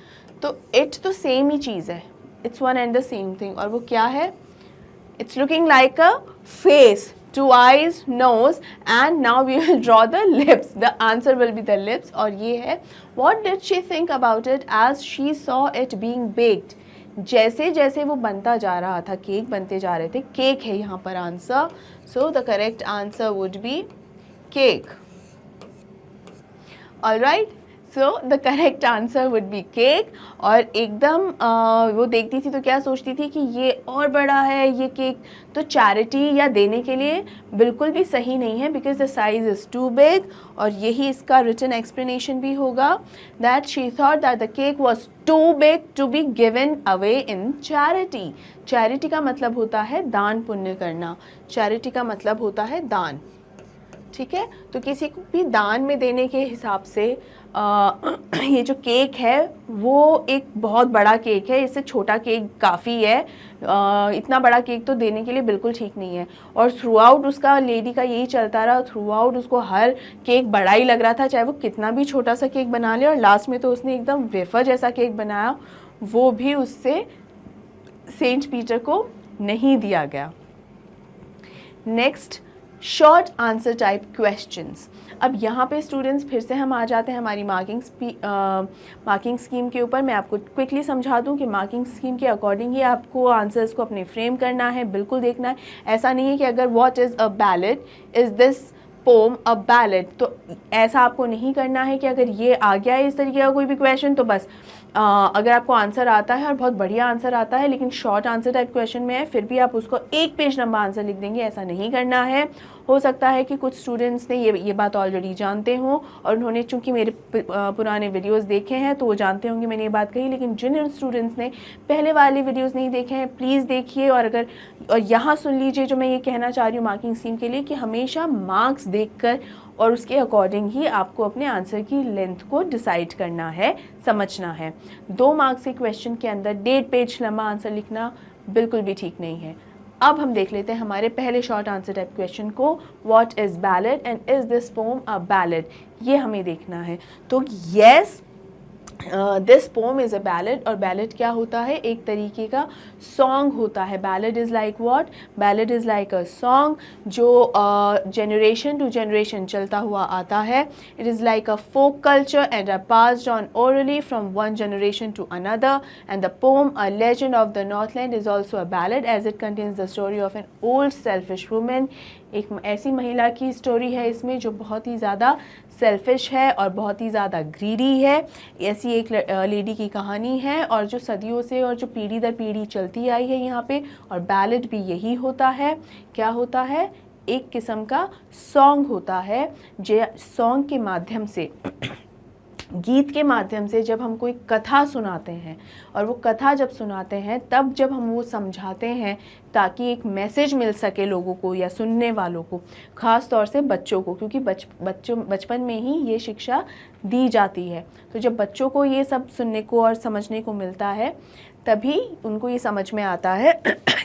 A: तो इट तो सेम ही चीज़ है, it's one and the same thing. और वो क्या है? It's looking like a face, two eyes, nose, and now we will draw the lips. The answer will be the lips. और ये है what did she think about it as she saw it being baked? जैसे जैसे वो बनता जा रहा था, केक बनते जा रहे थे, केक है यहाँ पर answer. So the correct answer would be cake. Alright, so the correct answer would be cake. और एकदम वो देखती थी तो क्या सोचती थी कि ये और बड़ा है ये केक, तो चैरिटी या देने के लिए बिल्कुल भी सही नहीं है, because the size is too big. और यही इसका रिटन एक्सप्लेनेशन भी होगा, that she thought that the cake was too big to be given away in charity. Charity का मतलब होता है दान पुण्य करना, चैरिटी का मतलब होता है दान। ठीक है, तो किसी को भी दान में देने के हिसाब से ये जो केक है वो एक बहुत बड़ा केक है, इससे छोटा केक काफ़ी है। इतना बड़ा केक तो देने के लिए बिल्कुल ठीक नहीं है। और थ्रू आउट उसका लेडी का यही चलता रहा, थ्रू आउट उसको हर केक बड़ा ही लग रहा था, चाहे वो कितना भी छोटा सा केक बना ले। और लास्ट में तो उसने एकदम वेफर जैसा केक बनाया, वो भी उससे सेंट पीटर को नहीं दिया गया। Next, short answer type questions. अब यहाँ पे स्टूडेंट्स फिर से हम आ जाते हैं हमारी मार्किंग स्कीम के ऊपर। मैं आपको क्विकली समझा दूँ कि मार्किंग स्कीम के अकॉर्डिंग ही आपको आंसर्स को अपने फ्रेम करना है, बिल्कुल देखना है। ऐसा नहीं है कि अगर what is a ballad, is this poem a ballad, तो ऐसा आपको नहीं करना है कि अगर ये आ गया है इस तरीके का कोई भी क्वेश्चन तो बस अगर आपको आंसर आता है और बहुत बढ़िया आंसर आता है लेकिन शॉर्ट आंसर टाइप क्वेश्चन में है, फिर भी आप उसको एक पेज लंबा आंसर लिख देंगे, ऐसा नहीं करना है। हो सकता है कि कुछ स्टूडेंट्स ने ये बात ऑलरेडी जानते हों और उन्होंने चूंकि मेरे पुराने वीडियोस देखे हैं तो वो जानते होंगे मैंने ये बात कही, लेकिन जिन स्टूडेंट्स ने पहले वाले वीडियोस नहीं देखे हैं प्लीज़ देखिए। और यहाँ सुन लीजिए जो मैं ये कहना चाह रही हूँ मार्किंग स्कीम के लिए, कि हमेशा मार्क्स देखकर और उसके अकॉर्डिंग ही आपको अपने आंसर की लेंथ को डिसाइड करना है, समझना है। 2 मार्क्स के क्वेश्चन के अंदर 1.5 पेज लंबा आंसर लिखना बिल्कुल भी ठीक नहीं है। अब हम देख लेते हैं हमारे पहले शॉर्ट आंसर टाइप क्वेश्चन को, what is ballad and is this poem a ballad, ये हमें देखना है। तो yes, this poem is a ballad. और बैलेड क्या होता है? एक तरीके का सॉन्ग होता है। Ballad is like what? Ballad is like a song जो जनरेशन टू जनरेशन चलता हुआ आता है। It is like a folk culture and are passed on orally from one generation to another. And the poem a legend of the Northland is also a ballad as it contains the story of an old selfish woman. एक ऐसी महिला की story है इसमें जो बहुत ही ज़्यादा सेल्फिश है और बहुत ही ज़्यादा ग्रीडी है। ऐसी एक लेडी की कहानी है और जो सदियों से और जो पीढ़ी दर पीढ़ी चलती आई है यहाँ पे। और बैलेड भी यही होता है, क्या होता है? एक किस्म का सॉन्ग होता है। जो सॉन्ग के माध्यम से, गीत के माध्यम से जब हम कोई कथा सुनाते हैं और वो कथा जब सुनाते हैं तब जब हम वो समझाते हैं ताकि एक मैसेज मिल सके लोगों को या सुनने वालों को, ख़ास तौर से बच्चों को, क्योंकि बचपन में ही ये शिक्षा दी जाती है। तो जब बच्चों को ये सब सुनने को और समझने को मिलता है तभी उनको ये समझ में आता है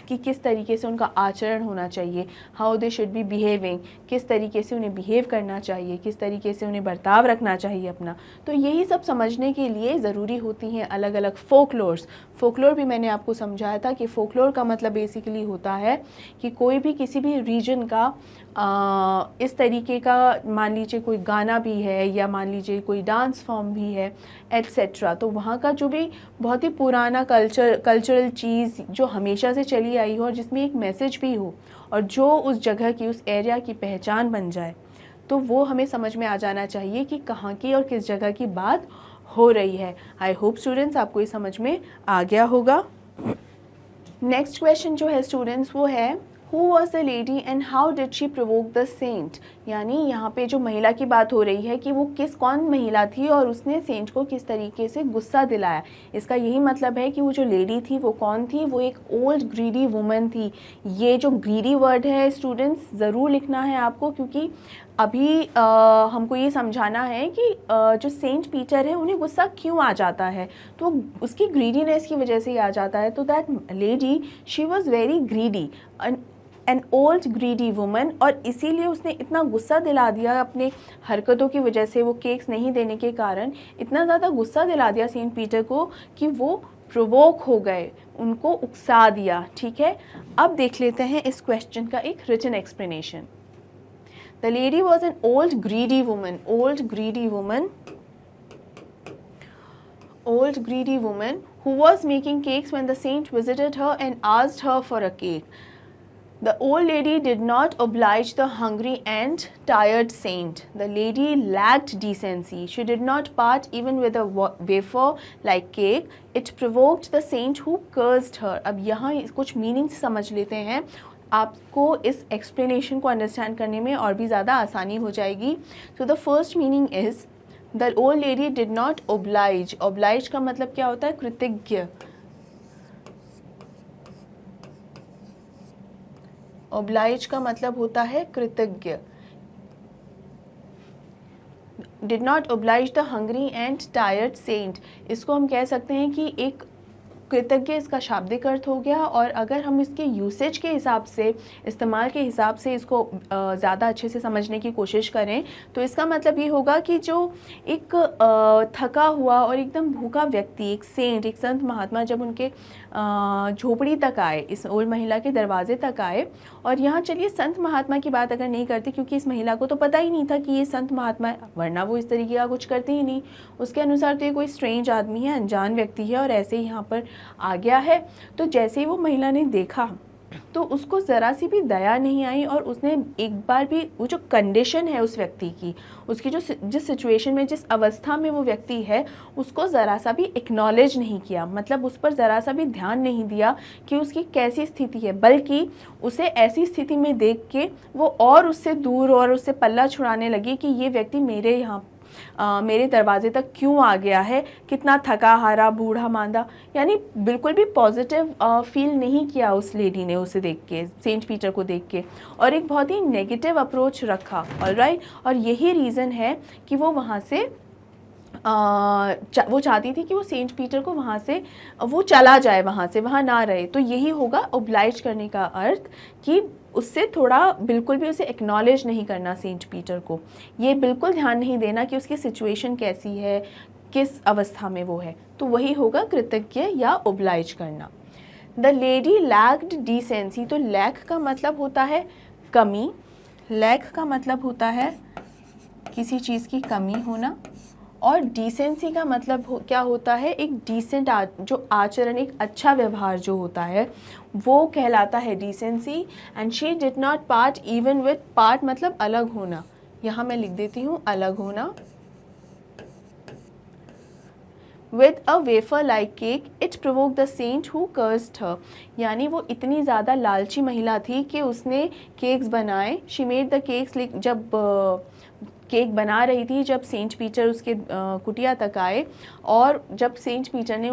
A: कि किस तरीके से उनका आचरण होना चाहिए, how they should be behaving, किस तरीके से उन्हें बिहेव करना चाहिए, किस तरीके से उन्हें बर्ताव रखना चाहिए अपना। तो यही सब समझने के लिए ज़रूरी होती हैं अलग अलग फोकलोर्स। फोकलोर भी मैंने आपको समझाया था कि फोकलोर का मतलब बेसिकली होता है कि कोई भी किसी भी रीजन का इस तरीके का, मान लीजिए कोई गाना भी है या मान लीजिए कोई डांस फॉर्म भी है एट्सेट्रा, तो वहाँ का जो भी बहुत ही पुराना कल्चरल चीज़ जो हमेशा से चली आई हो और जिसमें एक मैसेज भी हो और जो उस जगह की, उस एरिया की पहचान बन जाए, तो वो हमें समझ में आ जाना चाहिए कि कहाँ की और किस जगह की बात हो रही है। आई होप स्टूडेंट्स आपको ये समझ में आ गया होगा। नेक्स्ट क्वेश्चन जो है स्टूडेंट्स वो है, Who was the lady and how did she provoke the saint? यानी यहाँ पे जो महिला की बात हो रही है कि वो कौन महिला थी और उसने सेंट को किस तरीके से गुस्सा दिलाया। इसका यही मतलब है कि वो जो लेडी थी वो कौन थी, वो एक ओल्ड ग्रीडी वुमन थी। ये जो ग्रीडी वर्ड है स्टूडेंट्स ज़रूर लिखना है आपको, क्योंकि अभी हमको ये समझाना है कि जो सेंट पीटर है उन्हें गुस्सा क्यों आ जाता है, तो उसकी ग्रीडीनेस की वजह से ही आ जाता है। तो that lady she was very greedy, an old greedy woman, और इसीलिए उसने इतना गुस्सा दिला दिया अपने हरकतों की वजह से, वो केक्स नहीं देने के कारण इतना ज़्यादा गुस्सा दिला दिया सेंट पीटर को कि वो प्रोवोक हो गए, उनको उकसा दिया। ठीक है, अब देख लेते हैं इस क्वेश्चन का एक written explanation. The lady was an old greedy woman, old greedy woman who was making cakes when the saint visited her and asked her for a cake. The old lady did not oblige the hungry and tired saint. The lady lacked decency. She did not part even with a wafer-like cake. It provoked the saint who cursed her. अब यहाँ कुछ meaning समझ लेते हैं, आपको इस explanation को understand करने में और भी ज़्यादा आसानी हो जाएगी। तो the first meaning is the old lady did not oblige. Oblige का मतलब क्या होता है? कृतज्ञ। ओब्लाइज का मतलब होता है कृतज्ञ। Did not oblige the hungry and tired saint, इसको हम कह सकते हैं कि एक कृतज्ञ इसका शाब्दिक अर्थ हो गया, और अगर हम इसके यूसेज के हिसाब से, इस्तेमाल के हिसाब से इसको ज़्यादा अच्छे से समझने की कोशिश करें तो इसका मतलब ये होगा कि जो एक थका हुआ और एकदम भूखा व्यक्ति, एक सेंट, एक संत महात्मा जब उनके झोपड़ी तक आए, इस ओल्ड महिला के दरवाजे तक आए, और यहाँ चलिए संत महात्मा की बात अगर नहीं करते क्योंकि इस महिला को तो पता ही नहीं था कि ये संत महात्मा है, वरना वो इस तरीके का कुछ करती ही नहीं। उसके अनुसार तो ये कोई स्ट्रेंज आदमी है, अनजान व्यक्ति है, और ऐसे ही यहाँ पर आ गया है। तो जैसे ही वो महिला ने देखा तो उसको ज़रा सी भी दया नहीं आई, और उसने एक बार भी वो जो कंडीशन है उस व्यक्ति की, उसकी जो जिस सिचुएशन में, जिस अवस्था में वो व्यक्ति है, उसको ज़रा सा भी एक्नॉलेज नहीं किया, मतलब उस पर ज़रा सा भी ध्यान नहीं दिया कि उसकी कैसी स्थिति है, बल्कि उसे ऐसी स्थिति में देख के वो और उससे दूर और उससे पल्ला छुड़ाने लगी कि ये व्यक्ति मेरे दरवाजे तक क्यों आ गया है, कितना थका हारा, बूढ़ा मांदा, यानी बिल्कुल भी पॉजिटिव फील नहीं किया उस लेडी ने उसे देख के, सेंट पीटर को देख के, और एक बहुत ही नेगेटिव अप्रोच रखा। ऑलराइट, और यही रीज़न है कि वो वहाँ से वो चाहती थी कि वो सेंट पीटर को वहाँ से वो चला जाए, वहाँ ना रहे। तो यही होगा ओब्लाइज करने का अर्थ, कि उससे थोड़ा बिल्कुल भी उसे एक्नॉलेज नहीं करना सेंट पीटर को, ये बिल्कुल ध्यान नहीं देना कि उसकी सिचुएशन कैसी है, किस अवस्था में वो है। तो वही होगा कृतज्ञ या ओब्लाइज करना। द लेडी लैक्ड डिसेंसी, तो लैक का मतलब होता है कमी, लैक का मतलब होता है किसी चीज़ की कमी होना, और डिसेंसी का मतलब क्या होता है? एक डिसेंट जो आचरण, एक अच्छा व्यवहार जो होता है वो कहलाता है decency. And she did not part even with, part मतलब अलग होना, यहाँ मैं लिख देती हूँ अलग होना, with a wafer like cake it provoked the saint who cursed her, यानी वो इतनी ज़्यादा लालची महिला थी कि उसने केक्स बनाए। she made the cakes, जब केक बना रही थी, जब सेंट पीटर उसके कुटिया तक आए, और जब सेंट पीटर ने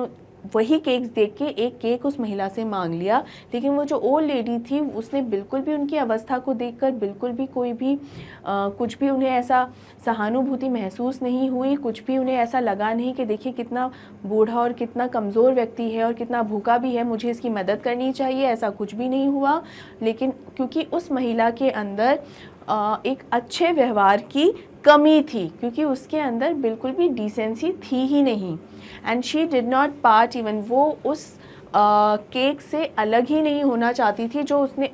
A: वही केक्स देख के एक केक उस महिला से मांग लिया, लेकिन वो जो ओल्ड लेडी थी उसने बिल्कुल भी उनकी अवस्था को देखकर बिल्कुल भी कोई भी कुछ भी उन्हें ऐसा सहानुभूति महसूस नहीं हुई, कुछ भी उन्हें ऐसा लगा नहीं कि देखिए कितना बूढ़ा और कितना कमज़ोर व्यक्ति है और कितना भूखा भी है, मुझे इसकी मदद करनी चाहिए, ऐसा कुछ भी नहीं हुआ। लेकिन क्योंकि उस महिला के अंदर एक अच्छे व्यवहार की कमी थी, क्योंकि उसके अंदर बिल्कुल भी डिसेंसी थी ही नहीं। And she did not part even, वो उस केक से अलग ही नहीं होना चाहती थी। जो उसने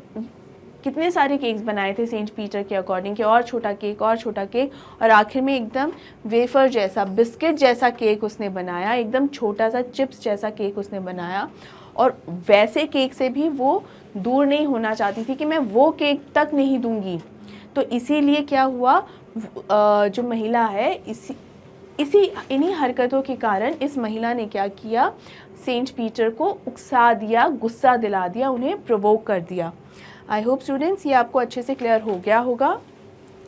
A: कितने सारे केक्स बनाए थे सेंट पीटर के अकॉर्डिंग, कि और छोटा केक और छोटा केक, और आखिर में एकदम वेफर जैसा, बिस्किट जैसा केक उसने बनाया, एकदम छोटा सा चिप्स जैसा केक उसने बनाया। और वैसे केक से भी वो दूर नहीं होना चाहती थी कि मैं वो केक तक नहीं दूंगी। तो इसीलिए क्या हुआ, जो महिला है, इन्हीं हरकतों के कारण इस महिला ने क्या किया, सेंट पीटर को उकसा दिया, गुस्सा दिला दिया, उन्हें प्रोवोक कर दिया। आई होप स्टूडेंट्स ये आपको अच्छे से क्लियर हो गया होगा।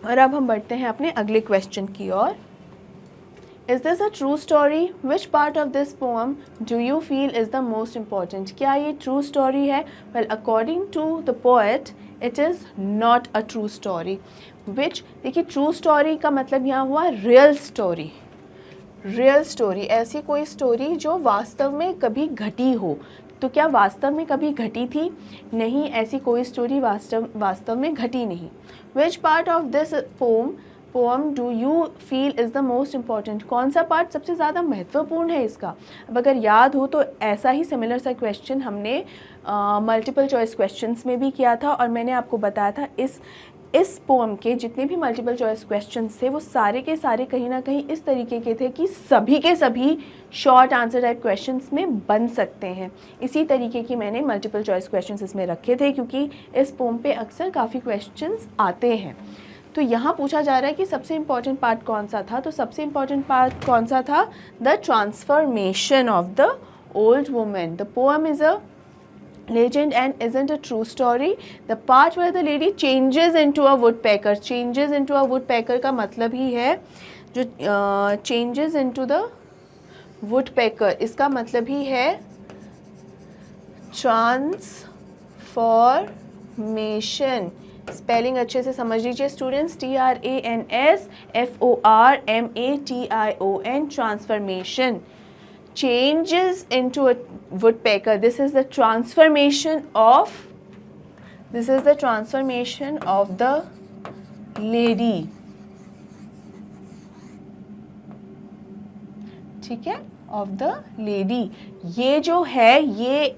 A: और अब हम बढ़ते हैं अपने अगले क्वेश्चन की ओर। Is this a true story? Which part of this poem do you feel is the most important? क्या ये true story है? Well, according to the poet, it is not a true story. Which, देखिए true story का मतलब यहाँ हुआ real story. Real story, ऐसी कोई स्टोरी जो वास्तव में कभी घटी हो। तो क्या वास्तव में कभी घटी थी? नहीं, ऐसी कोई स्टोरी वास्तव में घटी नहीं। Which part of this pome do you feel is the most important? कौन सा पार्ट सबसे ज़्यादा महत्वपूर्ण है इसका? अब अगर याद हो तो ऐसा ही सिमिलर सा क्वेश्चन हमने मल्टीपल चॉइस क्वेश्चंस में भी किया था, और मैंने आपको बताया था इस पोम के जितने भी मल्टीपल चॉइस क्वेश्चंस थे वो सारे के सारे कहीं ना कहीं इस तरीके के थे कि सभी के सभी शॉर्ट आंसर टाइप क्वेश्चंस में बन सकते हैं। इसी तरीके की मैंने मल्टीपल चॉइस क्वेश्चंस इसमें रखे थे, क्योंकि इस पोम पे अक्सर काफ़ी क्वेश्चंस आते हैं। तो यहाँ पूछा जा रहा है कि सबसे इम्पॉर्टेंट पार्ट कौन सा था? तो सबसे इम्पॉर्टेंट पार्ट कौन सा था? The transformation of the old women. The poem is a legend and isn't a true story. The part where the lady changes into a woodpecker. Changes into a woodpecker का मतलब ही है जो changes into the woodpecker, इसका मतलब ही है transformation. Spelling अच्छे से समझ लीजिए students, TRANSFORMATION, transformation. Changes into a woodpecker. This is the transformation of the lady. ठीक है, of the lady. ये जो है ये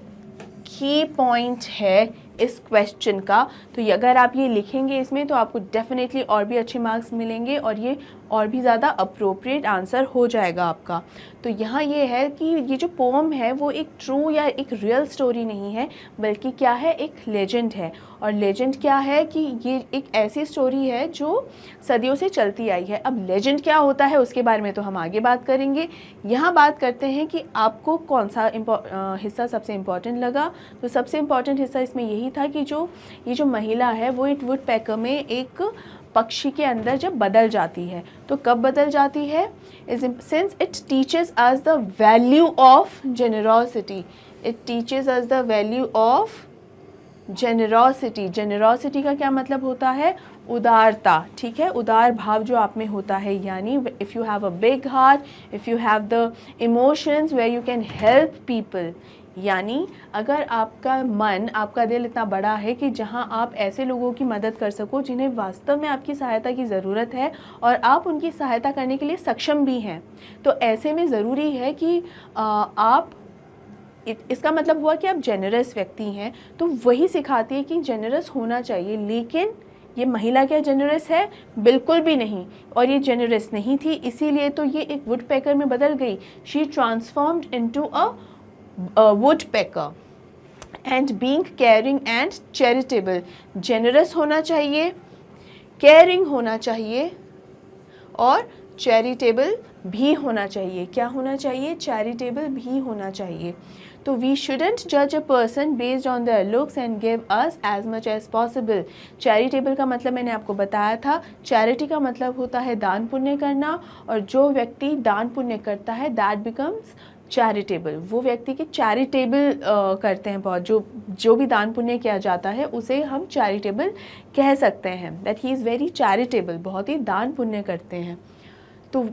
A: की पॉइंट है इस क्वेश्चन का। तो अगर आप ये लिखेंगे इसमें तो आपको डेफिनेटली और भी अच्छे मार्क्स मिलेंगे और ये और भी ज़्यादा अप्रोप्रिएट आंसर हो जाएगा आपका। तो यहाँ ये है कि ये जो पोम है वो एक ट्रू या एक रियल स्टोरी नहीं है, बल्कि क्या है, एक लेजेंड है। और लेजेंड क्या है कि ये एक ऐसी स्टोरी है जो सदियों से चलती आई है। अब लेजेंड क्या होता है उसके बारे में तो हम आगे बात करेंगे। यहाँ बात करते हैं कि आपको कौन सा हिस्सा सबसे इम्पॉर्टेंट लगा। तो सबसे इम्पॉर्टेंट हिस्सा इसमें यही था कि ये जो महिला है वो एक वुडपेकर में एक पक्षी के अंदर जब बदल जाती है, तो कब बदल जाती है? Since it teaches us the value of generosity. It teaches us the value of generosity. Generosity का क्या मतलब होता है? उदारता। ठीक है, उदार भाव जो आप में होता है, यानी if you have a big heart, if you have the emotions where you can help people, यानी अगर आपका मन, आपका दिल इतना बड़ा है कि जहां आप ऐसे लोगों की मदद कर सको जिन्हें वास्तव में आपकी सहायता की ज़रूरत है और आप उनकी सहायता करने के लिए सक्षम भी हैं, तो ऐसे में ज़रूरी है कि आप, इसका मतलब हुआ कि आप जेनरस व्यक्ति हैं। तो वही सिखाती है कि जेनरस होना चाहिए। लेकिन ये महिला क्या जेनरस है? बिल्कुल भी नहीं। और ये जेनरस नहीं थी, इसीलिए तो ये एक वुडपेकर में बदल गई। She transformed into a woodpecker and being caring and charitable. generous होना चाहिए, caring होना चाहिए और charitable भी होना चाहिए। क्या होना चाहिए? charitable भी होना चाहिए। तो we shouldn't judge a person based on their looks and give us as much as possible. charitable का मतलब मैंने आपको बताया था, charity का मतलब होता है दान पुण्य करना, और जो व्यक्ति दान पुण्य करता है that becomes चैरिटेबल। वो व्यक्ति की चैरिटेबल करते हैं बहुत, जो भी दान पुण्य किया जाता है उसे हम चैरिटेबल कह सकते हैं, that he is very charitable, बहुत ही दान पुण्य करते हैं। तो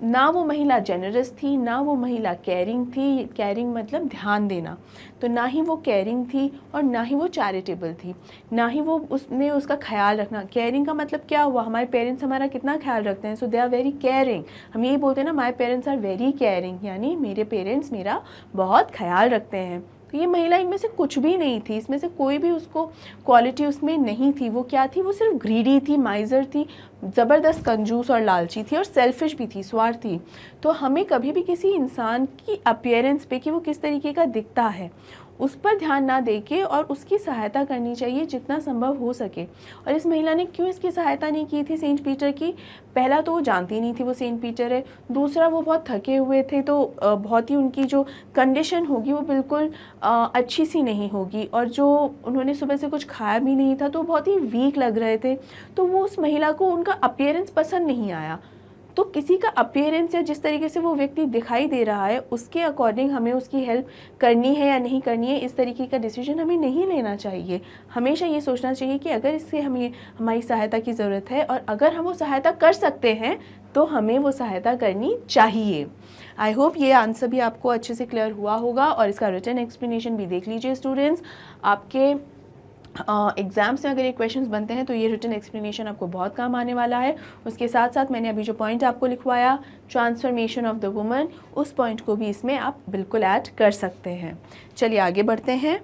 A: ना वो महिला जेनरस थी, ना वो महिला केयरिंग थी। केयरिंग मतलब ध्यान देना, तो ना ही वो केयरिंग थी और ना ही वो चैरिटेबल थी, ना ही वो उसने उसका ख्याल रखना। केयरिंग का मतलब क्या हुआ? हमारे पेरेंट्स हमारा कितना ख्याल रखते हैं, so they are very caring. हम यही बोलते हैं ना, my parents are very caring, यानी मेरे पेरेंट्स मेरा बहुत ख्याल रखते हैं। तो ये महिला इनमें से कुछ भी नहीं थी, इसमें से कोई भी उसको क्वालिटी उसमें नहीं थी। वो क्या थी? वो सिर्फ ग्रीडी थी, माइजर थी, ज़बरदस्त कंजूस और लालची थी, और सेल्फिश भी थी, स्वार्थी। तो हमें कभी भी किसी इंसान की अपीयरेंस पे कि वो किस तरीके का दिखता है उस पर ध्यान ना देके और उसकी सहायता करनी चाहिए जितना संभव हो सके। और इस महिला ने क्यों इसकी सहायता नहीं की थी सेंट पीटर की? पहला तो वो जानती नहीं थी वो सेंट पीटर है, दूसरा वो बहुत थके हुए थे, तो बहुत ही उनकी जो कंडीशन होगी वो बिल्कुल अच्छी सी नहीं होगी, और जो उन्होंने सुबह से कुछ खाया भी नहीं था तो बहुत ही वीक लग रहे थे। तो वो उस महिला को उनका अपीयरेंस पसंद नहीं आया। तो किसी का अपीयरेंस या जिस तरीके से वो व्यक्ति दिखाई दे रहा है उसके अकॉर्डिंग हमें उसकी हेल्प करनी है या नहीं करनी है, इस तरीके का डिसीजन हमें नहीं लेना चाहिए। हमेशा ये सोचना चाहिए कि अगर इससे हमें हमारी सहायता की ज़रूरत है और अगर हम वो सहायता कर सकते हैं तो हमें वो सहायता करनी चाहिए। आई होप ये आंसर भी आपको अच्छे से क्लियर हुआ होगा, और इसका रिटन एक्सप्लेनेशन भी देख लीजिए स्टूडेंट्स। आपके एग्ज़ाम्स में अगर ये क्वेश्चंस बनते हैं तो ये रिटन एक्सप्लेनेशन आपको बहुत काम आने वाला है। उसके साथ साथ मैंने अभी जो पॉइंट आपको लिखवाया ट्रांसफॉर्मेशन ऑफ द वुमन, उस पॉइंट को भी इसमें आप बिल्कुल ऐड कर सकते हैं। चलिए आगे बढ़ते हैं।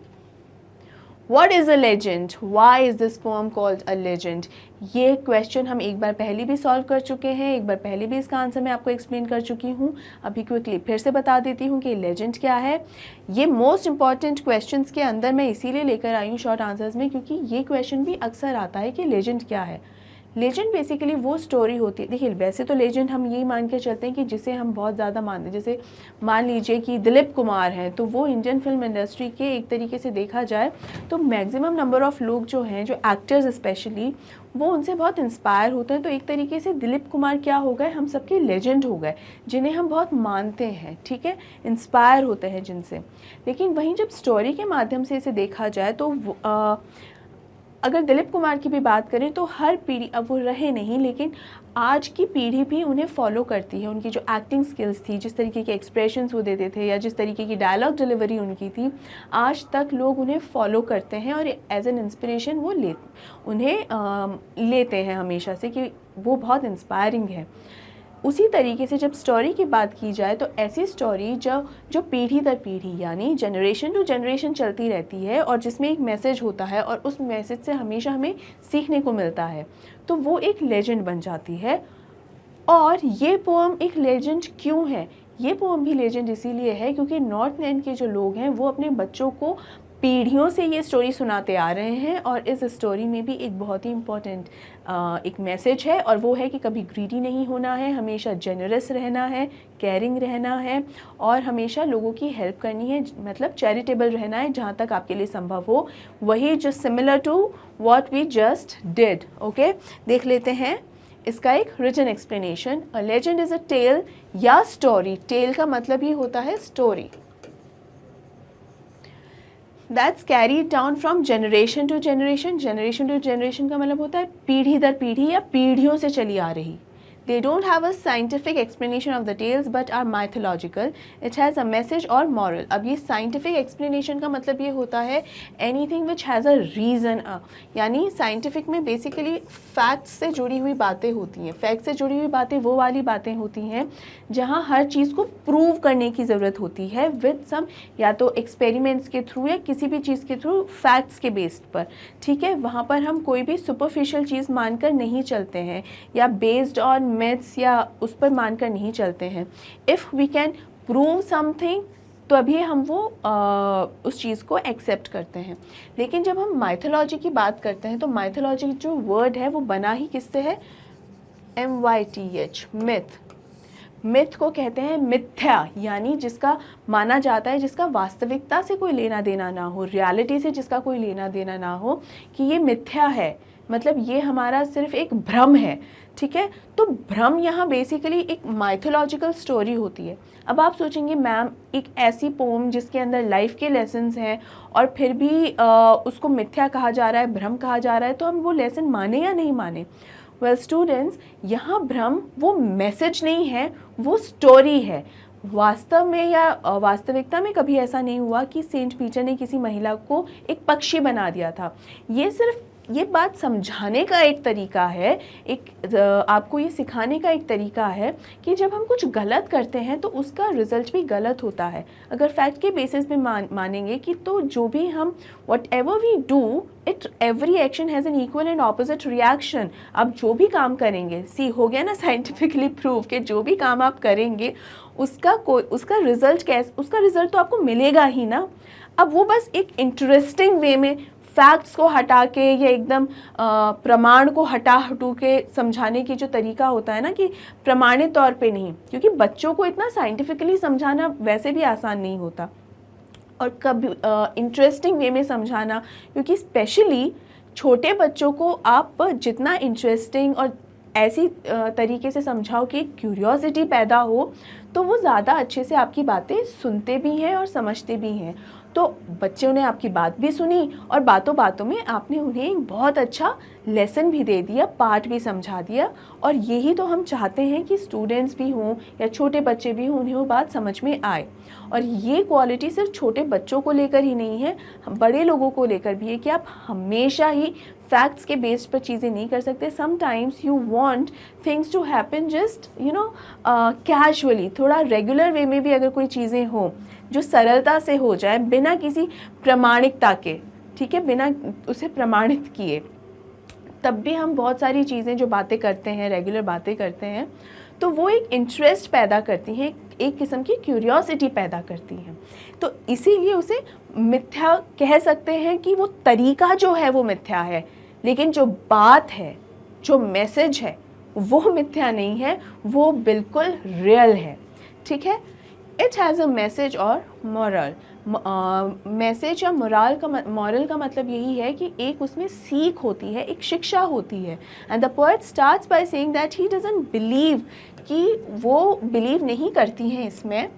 A: What is a legend? Why is this poem called a legend? ये क्वेश्चन हम एक बार पहले भी सॉल्व कर चुके हैं, एक बार पहले भी इसका आंसर मैं आपको एक्सप्लेन कर चुकी हूँ। अभी क्विकली फिर से बता देती हूँ कि लेजेंड क्या है। ये मोस्ट इंपॉर्टेंट क्वेश्चंस के अंदर मैं इसीलिए लेकर आई हूँ शॉर्ट आंसर्स में, क्योंकि ये क्वेश्चन भी अक्सर आता है कि लेजेंड क्या है। लेजेंड बेसिकली वो स्टोरी होती है, देखिए वैसे तो लेजेंड हम यही मान के चलते हैं कि जिसे हम बहुत ज़्यादा मानते हैं। जैसे मान लीजिए कि दिलीप कुमार हैं, तो वो इंडियन फिल्म इंडस्ट्री के एक तरीके से देखा जाए तो मैक्सिमम नंबर ऑफ़ लोग जो हैं, जो एक्टर्स स्पेशली, वो उनसे बहुत इंस्पायर होते हैं। तो एक तरीके से दिलीप कुमार क्या हो गए, हम सबके लेजेंड हो गए, जिन्हें हम बहुत मानते हैं, ठीक है, इंस्पायर होते हैं जिनसे। लेकिन वहीं जब स्टोरी के माध्यम से इसे देखा जाए तो अगर दिलीप कुमार की भी बात करें तो हर पीढ़ी, अब वो रहे नहीं लेकिन आज की पीढ़ी भी उन्हें फॉलो करती है। उनकी जो एक्टिंग स्किल्स थी, जिस तरीके के एक्सप्रेशंस वो देते थे या जिस तरीके की डायलॉग डिलीवरी उनकी थी, आज तक लोग उन्हें फॉलो करते हैं और एज एन इंस्पिरेशन वो लेते हैं हमेशा से कि वो बहुत इंस्पायरिंग है। उसी तरीके से जब स्टोरी की बात की जाए तो ऐसी स्टोरी जो पीढ़ी दर पीढ़ी यानी जनरेशन टू जनरेशन चलती रहती है और जिसमें एक मैसेज होता है और उस मैसेज से हमेशा हमें सीखने को मिलता है, तो वो एक लेजेंड बन जाती है। और ये पोम एक लेजेंड क्यों है? ये पोम भी लेजेंड इसीलिए है क्योंकि नॉर्थ इंडियन के जो लोग हैं वो अपने बच्चों को पीढ़ियों से ये स्टोरी सुनाते आ रहे हैं, और इस स्टोरी में भी एक बहुत ही इम्पॉर्टेंट एक मैसेज है, और वो है कि कभी ग्रीडी नहीं होना है, हमेशा जेनरस रहना है, केयरिंग रहना है, और हमेशा लोगों की हेल्प करनी है, मतलब चैरिटेबल रहना है जहाँ तक आपके लिए संभव हो। वही जो similar to what we just did. Okay, देख लेते हैं इसका एक written explanation. A legend is a tale या स्टोरी। टेल का मतलब ही होता है story. That's carried down from generation to generation. Generation to generation का मतलब होता है पीढ़ी दर पीढ़ी या पीढ़ियों से चली आ रही। They don't have a scientific explanation of the tales but are mythological. It has a message or moral. अब ये scientific explanation का मतलब ये होता है anything which has a reason. यानी scientific में basically facts से जुड़ी हुई बातें होती हैं। facts से जुड़ी हुई बातें वो वाली बातें होती हैं जहाँ हर चीज़ को प्रूव करने की ज़रूरत होती है with some या तो experiments के थ्रू या किसी भी चीज़ के थ्रू facts के बेस्ड पर, ठीक है। वहाँ पर हम कोई भी superficial चीज़ मानकर नहीं चलते हैं या based on myths या उस पर मानकर नहीं चलते हैं। If we can prove something तो अभी हम वो उस चीज़ को एक्सेप्ट करते हैं। लेकिन जब हम माइथोलॉजी की बात करते हैं तो माइथोलॉजी जो वर्ड है वो बना ही किससे है? MYTH, myth. मिथ को कहते हैं मिथ्या, यानी जिसका माना जाता है, जिसका वास्तविकता से कोई लेना देना ना हो, रियलिटी से जिसका कोई लेना देना ना हो, कि ये मिथ्या है, मतलब ये हमारा सिर्फ एक भ्रम है, ठीक है। तो भ्रम यहाँ बेसिकली एक माइथोलॉजिकल स्टोरी होती है। अब आप सोचेंगे मैम एक ऐसी पोम जिसके अंदर लाइफ के लेसन्स हैं और फिर भी उसको मिथ्या कहा जा रहा है, भ्रम कहा जा रहा है, तो हम वो लेसन माने या नहीं माने? वेल स्टूडेंट्स, यहाँ भ्रम वो मैसेज नहीं है, वो स्टोरी है। वास्तव में या वास्तविकता में कभी ऐसा नहीं हुआ कि सेंट पीटर ने किसी महिला को एक पक्षी बना दिया था। ये सिर्फ ये बात समझाने का एक तरीका है, एक आपको ये सिखाने का एक तरीका है कि जब हम कुछ गलत करते हैं तो उसका रिजल्ट भी गलत होता है। अगर फैक्ट के बेसिस पे मानेंगे कि तो जो भी हम whatever we do it every action has an equal and opposite reaction। अब जो भी काम करेंगे, सी हो गया ना साइंटिफिकली प्रूव कि जो भी काम आप करेंगे उसका रिजल्ट तो आपको मिलेगा ही ना। अब वो बस एक इंटरेस्टिंग वे में फैक्ट्स को हटा के या एकदम प्रमाण को हटू के समझाने की जो तरीका होता है ना, कि प्रमाणित तौर पे नहीं, क्योंकि बच्चों को इतना साइंटिफिकली समझाना वैसे भी आसान नहीं होता, और कभी इंटरेस्टिंग वे में समझाना, क्योंकि स्पेशली छोटे बच्चों को आप जितना इंटरेस्टिंग और ऐसी तरीके से समझाओ कि क्यूरियोसिटी पैदा हो, तो वो ज़्यादा अच्छे से आपकी बातें सुनते भी हैं और समझते भी हैं। तो बच्चों ने आपकी बात भी सुनी और बातों बातों में आपने उन्हें एक बहुत अच्छा लेसन भी दे दिया, पाठ भी समझा दिया। और यही तो हम चाहते हैं कि स्टूडेंट्स भी हों या छोटे बच्चे भी हों, उन्हें वो बात समझ में आए। और ये क्वालिटी सिर्फ छोटे बच्चों को लेकर ही नहीं है, बड़े लोगों को लेकर भी है, कि आप हमेशा ही फैक्ट्स के बेस्ड पर चीज़ें नहीं कर सकते। Sometimes you want things to happen just casually, थोड़ा रेगुलर वे में भी अगर कोई चीज़ें हों जो सरलता से हो जाए, बिना किसी प्रमाणिकता के, ठीक है, बिना उसे प्रमाणित किए, तब भी हम बहुत सारी चीज़ें जो बातें करते हैं, रेगुलर बातें करते हैं, तो वो एक इंटरेस्ट पैदा करती हैं, एक किस्म की क्यूरियोसिटी पैदा करती हैं। तो इसीलिए उसे मिथ्या कह सकते हैं, कि वो तरीका जो है वो मिथ्या है, लेकिन जो बात है, जो मैसेज है, वो मिथ्या नहीं है, वो बिल्कुल रियल है, ठीक है। इट हैज़ अ मैसेज और मॉरल। मैसेज या मॉरल का मतलब यही है कि एक उसमें सीख होती है, एक शिक्षा होती है। And the poet starts by saying that he doesn't believe, कि वो बिलीव नहीं करती हैं इसमें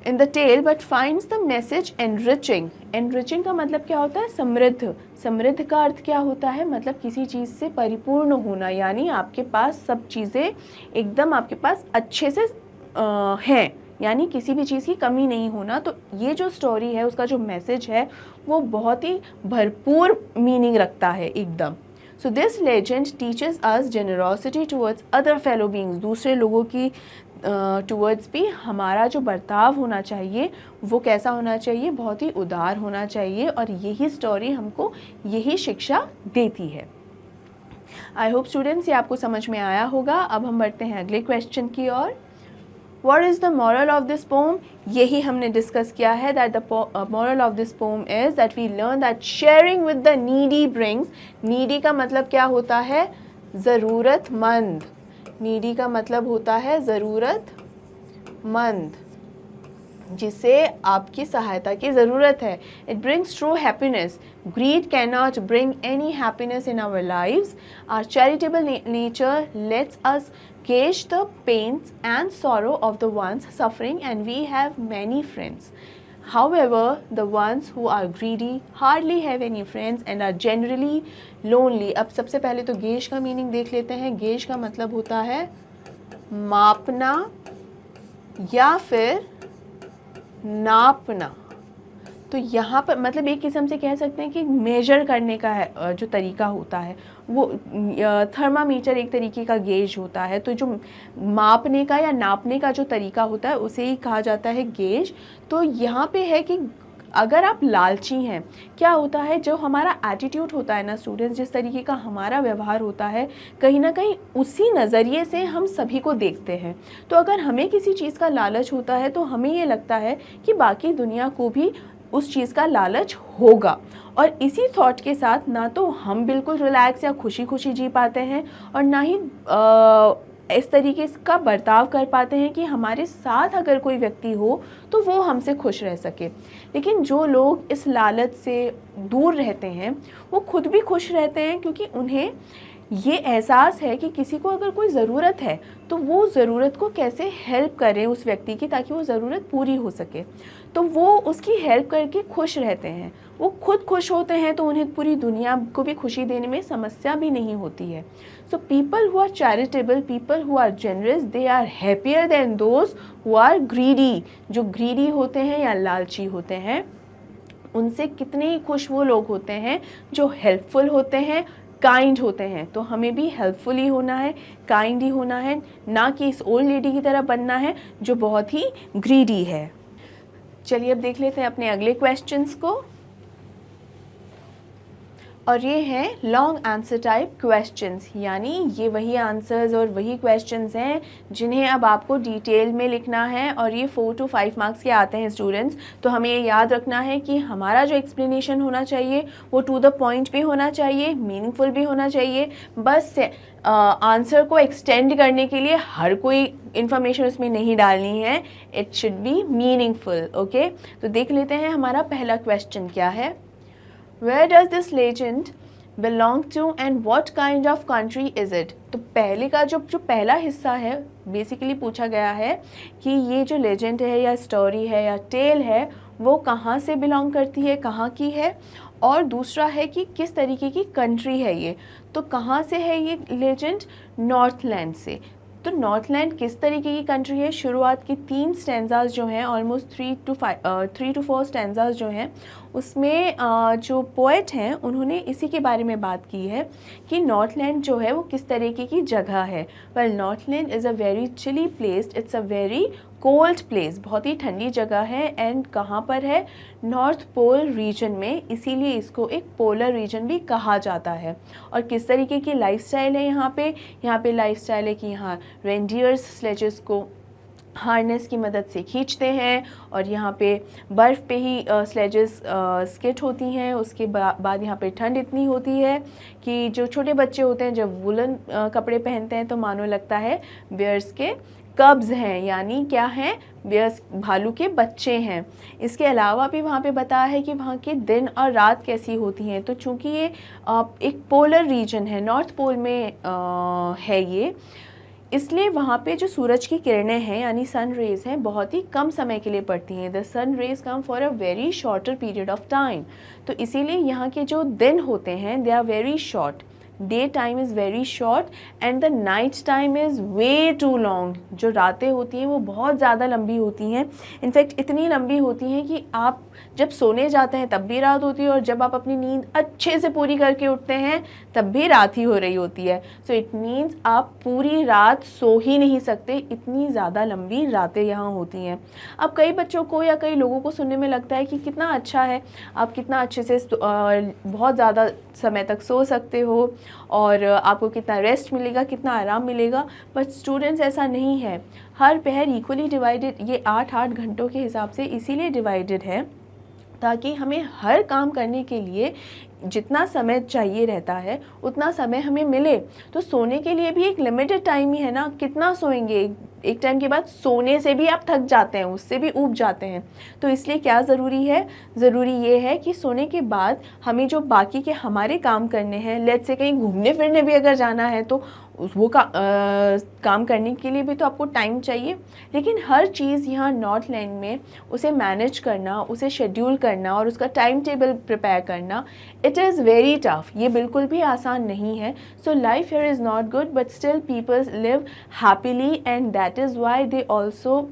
A: in the tale, but finds the message enriching. Enriching का मतलब क्या होता है? समृद्ध। समृद्ध का अर्थ क्या होता है? मतलब किसी चीज़ से परिपूर्ण होना, यानी आपके पास सब चीज़ें एकदम आपके पास अच्छे से हैं, यानी किसी भी चीज़ की कमी नहीं होना। तो ये जो स्टोरी है, उसका जो मैसेज है, वो बहुत ही भरपूर मीनिंग रखता है एकदम। So this legend teaches us generosity towards other fellow beings. दूसरे लोगों की टुवर्ड्स भी हमारा जो बर्ताव होना चाहिए वो कैसा होना चाहिए? बहुत ही उदार होना चाहिए। और यही स्टोरी हमको यही शिक्षा देती है। आई होप स्टूडेंट्स ये आपको समझ में आया होगा। अब हम बढ़ते हैं अगले क्वेश्चन की ओर। What is the moral of this poem? यही हमने डिस्कस किया है that the moral of this poem is that we learn that sharing with the needy brings, needy का मतलब क्या होता है? ज़रूरतमंद। needy का मतलब होता है ज़रूरतमंद, जिसे आपकी सहायता की ज़रूरत है। It brings true happiness. Greed cannot bring any happiness in our lives. Our charitable nature lets us gauge the pains and sorrow of the ones suffering, and we have many friends. However, the ones who are greedy hardly have any friends and are generally lonely. अब सबसे पहले तो gauge का meaning देख लेते हैं। Gauge का मतलब होता है मापना या फिर नापना। तो यहाँ पर मतलब एक किस्म से कह सकते हैं कि मेजर करने का है जो तरीका होता है, वो थर्मामीटर एक तरीके का गेज होता है। तो जो मापने का या नापने का जो तरीका होता है उसे ही कहा जाता है गेज। तो यहाँ पे है कि अगर आप लालची हैं, क्या होता है, जो हमारा एटीट्यूड होता है ना स्टूडेंट्स, जिस तरीके का हमारा व्यवहार होता है, कहीं ना कहीं उसी नज़रिए से हम सभी को देखते हैं। तो अगर हमें किसी चीज़ का लालच होता है तो हमें ये लगता है कि बाकी दुनिया को भी उस चीज़ का लालच होगा। और इसी थॉट के साथ ना तो हम बिल्कुल रिलैक्स या खुशी खुशी जी पाते हैं, और ना ही इस तरीके का बर्ताव कर पाते हैं कि हमारे साथ अगर कोई व्यक्ति हो तो वो हमसे खुश रह सके। लेकिन जो लोग इस लालच से दूर रहते हैं वो खुद भी खुश रहते हैं, क्योंकि उन्हें ये एहसास है कि किसी को अगर कोई ज़रूरत है तो वो ज़रूरत को कैसे हेल्प करें उस व्यक्ति की, ताकि वो ज़रूरत पूरी हो सके। तो वो उसकी हेल्प करके खुश रहते हैं। वो खुद खुश होते हैं तो उन्हें पूरी दुनिया को भी खुशी देने में समस्या भी नहीं होती है। So people who are charitable, people who are generous, they are happier than those who are greedy. जो ग्रीडी होते हैं या लालची होते हैं, उनसे कितने ही खुश वो लोग होते हैं जो हेल्पफुल होते हैं, काइंड होते हैं। तो हमें भी हेल्पफुल ही होना है, काइंड ही होना है, ना कि इस ओल्ड लेडी की तरह बनना है जो बहुत ही ग्रीडी है। चलिए अब देख लेते हैं अपने अगले क्वेश्चंस को। और ये हैं लॉन्ग आंसर टाइप क्वेश्चंस, यानी ये वही आंसर्स और वही क्वेश्चंस हैं जिन्हें अब आपको डिटेल में लिखना है, और ये 4 to 5 मार्क्स के आते हैं स्टूडेंट्स। तो हमें ये याद रखना है कि हमारा जो एक्सप्लेनेशन होना चाहिए वो टू द पॉइंट भी होना चाहिए, मीनिंगफुल भी होना चाहिए। बस आंसर को एक्सटेंड करने के लिए हर कोई इन्फॉर्मेशन उसमें नहीं डालनी है, it should be meaningful. Okay, तो देख लेते हैं हमारा पहला क्वेश्चन क्या है। Where does this legend belong to and what kind of country is it? तो पहले का जो पहला हिस्सा है बेसिकली पूछा गया है कि ये जो लेजेंड है या स्टोरी है या टेल है वो कहाँ से बिलोंग करती है, कहाँ की है, और दूसरा है कि किस तरीके की कंट्री है ये। तो कहाँ से है ये लेजेंड? नॉर्थलैंड से। तो नॉर्थलैंड किस तरीके की कंट्री है? शुरुआत की 3 स्टैंजाज जो हैं, ऑलमोस्ट 3 to 4 स्टैंजाज जो हैं, उसमें जो पोएट हैं उन्होंने इसी के बारे में बात की है कि नॉर्थलैंड जो है वो किस तरीके की जगह है। Well, Northland is a very chilly place, it's a very cold place, बहुत ही ठंडी जगह है। एंड कहाँ पर है? नॉर्थ पोल रीजन में, इसीलिए इसको एक पोलर रीजन भी कहा जाता है। और किस तरीके की लाइफस्टाइल है यहाँ पे लाइफस्टाइल है कि यहाँ रेंडियर्स स्लेजेस को हार्नेस की मदद से खींचते हैं, और यहाँ पे बर्फ़ पे ही स्लेजेस स्किट होती हैं। उसके बाद यहाँ पे ठंड इतनी होती है कि जो छोटे बच्चे होते हैं जब वुलन कपड़े पहनते हैं तो मानो लगता है बियर्स के कब्ज़ हैं, यानी क्या हैं? बियर्स, भालू के बच्चे हैं। इसके अलावा भी वहाँ पे बताया है कि वहाँ के दिन और रात कैसी होती हैं। तो चूँकि ये एक पोलर रीजन है, नॉर्थ पोल में है ये, इसलिए वहाँ पे जो सूरज की किरणें हैं यानी सन रेज़ हैं बहुत ही कम समय के लिए पड़ती हैं। The sun rays come for a very shorter period of time. तो इसीलिए यहाँ के जो दिन होते हैं they are very short, day time is very short and the night time is way too long. जो रातें होती हैं वो बहुत ज़्यादा लंबी होती हैं, इनफैक्ट इतनी लंबी होती हैं कि आप जब सोने जाते हैं तब भी रात होती है, और जब आप अपनी नींद अच्छे से पूरी करके उठते हैं तब भी रात ही हो रही होती है। सो इट मीन्स आप पूरी रात सो ही नहीं सकते, इतनी ज़्यादा लंबी रातें यहाँ होती हैं। अब कई बच्चों को या कई लोगों को सुनने में लगता है कि कितना अच्छा है, आप कितना अच्छे से बहुत ज़्यादा समय तक सो सकते हो और आपको कितना रेस्ट मिलेगा, कितना आराम मिलेगा। बट स्टूडेंट्स, ऐसा नहीं है। हर पहर इक्वली डिवाइडेड, ये 8-8 घंटों के हिसाब से इसीलिए डिवाइडेड है ताकि हमें हर काम करने के लिए जितना समय चाहिए रहता है उतना समय हमें मिले। तो सोने के लिए भी एक लिमिटेड टाइम ही है ना, कितना सोएंगे? एक टाइम के बाद सोने से भी आप थक जाते हैं, उससे भी ऊब जाते हैं। तो इसलिए क्या ज़रूरी है? ज़रूरी ये है कि सोने के बाद हमें जो बाकी के हमारे काम करने हैं, लेट्स से कहीं घूमने फिरने भी अगर जाना है तो वो काम करने के लिए भी तो आपको टाइम चाहिए। लेकिन हर चीज़ यहाँ नॉर्थलैंड में उसे मैनेज करना, उसे शेड्यूल करना और उसका टाइम टेबल प्रिपेयर करना, इट इज़ वेरी टफ। ये बिल्कुल भी आसान नहीं है। So life here is not good but still peoples live happily and that is why they also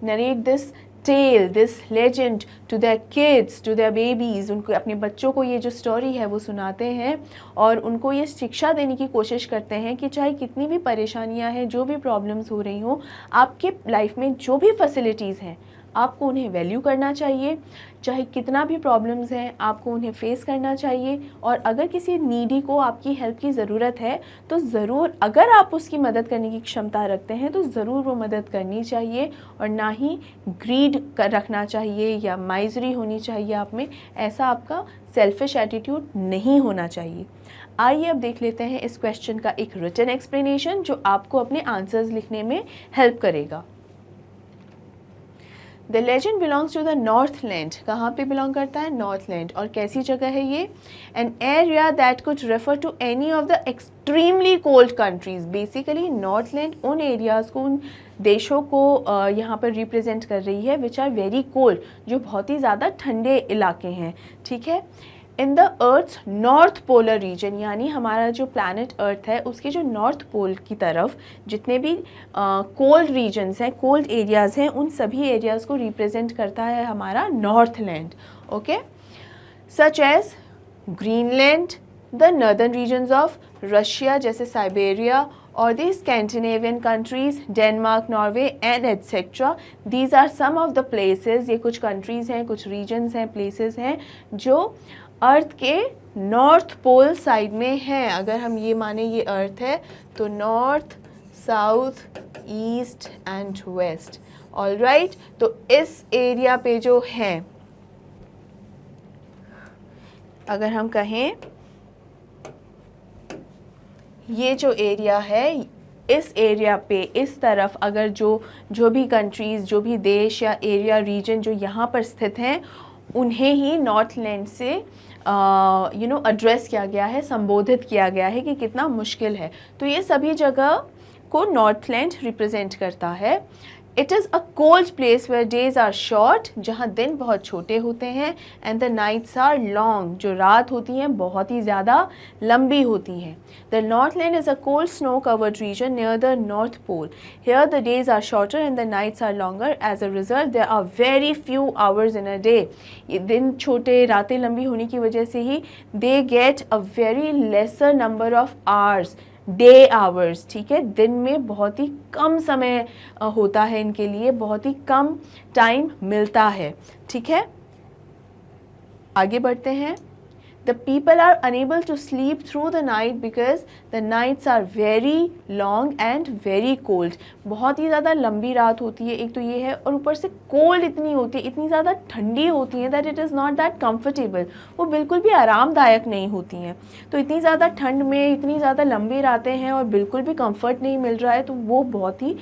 A: narrate this tale, this legend to their kids, to their babies। उनको, अपने बच्चों को ये जो स्टोरी है वो सुनाते हैं और उनको ये शिक्षा देने की कोशिश करते हैं कि चाहे कितनी भी परेशानियां हैं, जो भी प्रॉब्लम्स हो रही हो, आपके लाइफ में जो भी फैसिलिटीज़ हैं आपको उन्हें वैल्यू करना चाहिए। चाहे कितना भी प्रॉब्लम्स हैं आपको उन्हें फेस करना चाहिए। और अगर किसी नीडी को आपकी हेल्प की ज़रूरत है तो ज़रूर, अगर आप उसकी मदद करने की क्षमता रखते हैं तो ज़रूर वो मदद करनी चाहिए, और ना ही ग्रीड रखना चाहिए या माइजरी होनी चाहिए आप में। ऐसा आपका सेल्फिश एटीट्यूड नहीं होना चाहिए। आइए अब देख लेते हैं इस क्वेश्चन का एक रिटन एक्सप्लेनेशन जो आपको अपने आंसर्स लिखने में हेल्प करेगा। The legend belongs to the Northland. कहाँ पे बिलोंग करता है? नॉर्थलैंड। और कैसी जगह है ये? An area that could refer to any of the extremely cold countries. Basically Northland उन एरियाज़ को, उन देशों को यहाँ पर रिप्रेजेंट कर रही है विच आर वेरी कोल्ड, जो बहुत ही ज़्यादा ठंडे इलाके हैं। ठीक है। In the earth north polar region, यानी हमारा जो प्लैनेट अर्थ है उसके जो नॉर्थ पोल की तरफ जितने भी कोल्ड रीजन्स हैं, कोल्ड एरियाज़ हैं, उन सभी एरियाज़ को रिप्रेजेंट करता है हमारा Northland. Okay, such as Greenland, the northern regions of Russia जैसे Siberia, or the Scandinavian countries, Denmark, Norway and etc. These are some of the places, ये कुछ countries हैं, कुछ regions हैं, places हैं जो अर्थ के नॉर्थ पोल साइड में हैं। अगर हम ये माने ये अर्थ है तो north, south, east and west. Alright, तो इस एरिया पे जो हैं, अगर हम कहें ये जो एरिया है, इस एरिया पे इस तरफ अगर जो भी कंट्रीज़, जो भी देश या एरिया, रीजन जो यहाँ पर स्थित हैं, उन्हें ही नॉर्थलैंड से एड्रेस किया गया है, संबोधित किया गया है कि कितना मुश्किल है। तो ये सभी जगह को नॉर्थलैंड रिप्रेजेंट करता है। It is a cold place where days are short, जहाँ दिन बहुत छोटे होते हैं, and the nights are long, जो रात होती हैं बहुत ही ज़्यादा लंबी होती हैं। The Northland is a cold snow covered region near the North Pole. Here the days are shorter and the nights are longer. As a result there are very few hours in a day. ये दिन छोटे, रातें लंबी होने की वजह से ही they get a very lesser number of hours, day hours. ठीक है, दिन में बहुत ही कम समय होता है इनके लिए, बहुत ही कम टाइम मिलता है। ठीक है, आगे बढ़ते हैं। The people are unable to sleep through the night because the nights are very long and very cold. बहुत ही ज़्यादा लंबी रात होती है, एक तो ये है, और ऊपर से कोल्ड इतनी होती है, इतनी ज़्यादा ठंडी होती है that it is not that comfortable. वो बिल्कुल भी आरामदायक नहीं होती हैं। तो इतनी ज़्यादा ठंड में इतनी ज़्यादा लंबी रातें हैं और बिल्कुल भी कंफर्ट नहीं मिल रहा है, तो वो बहुत ही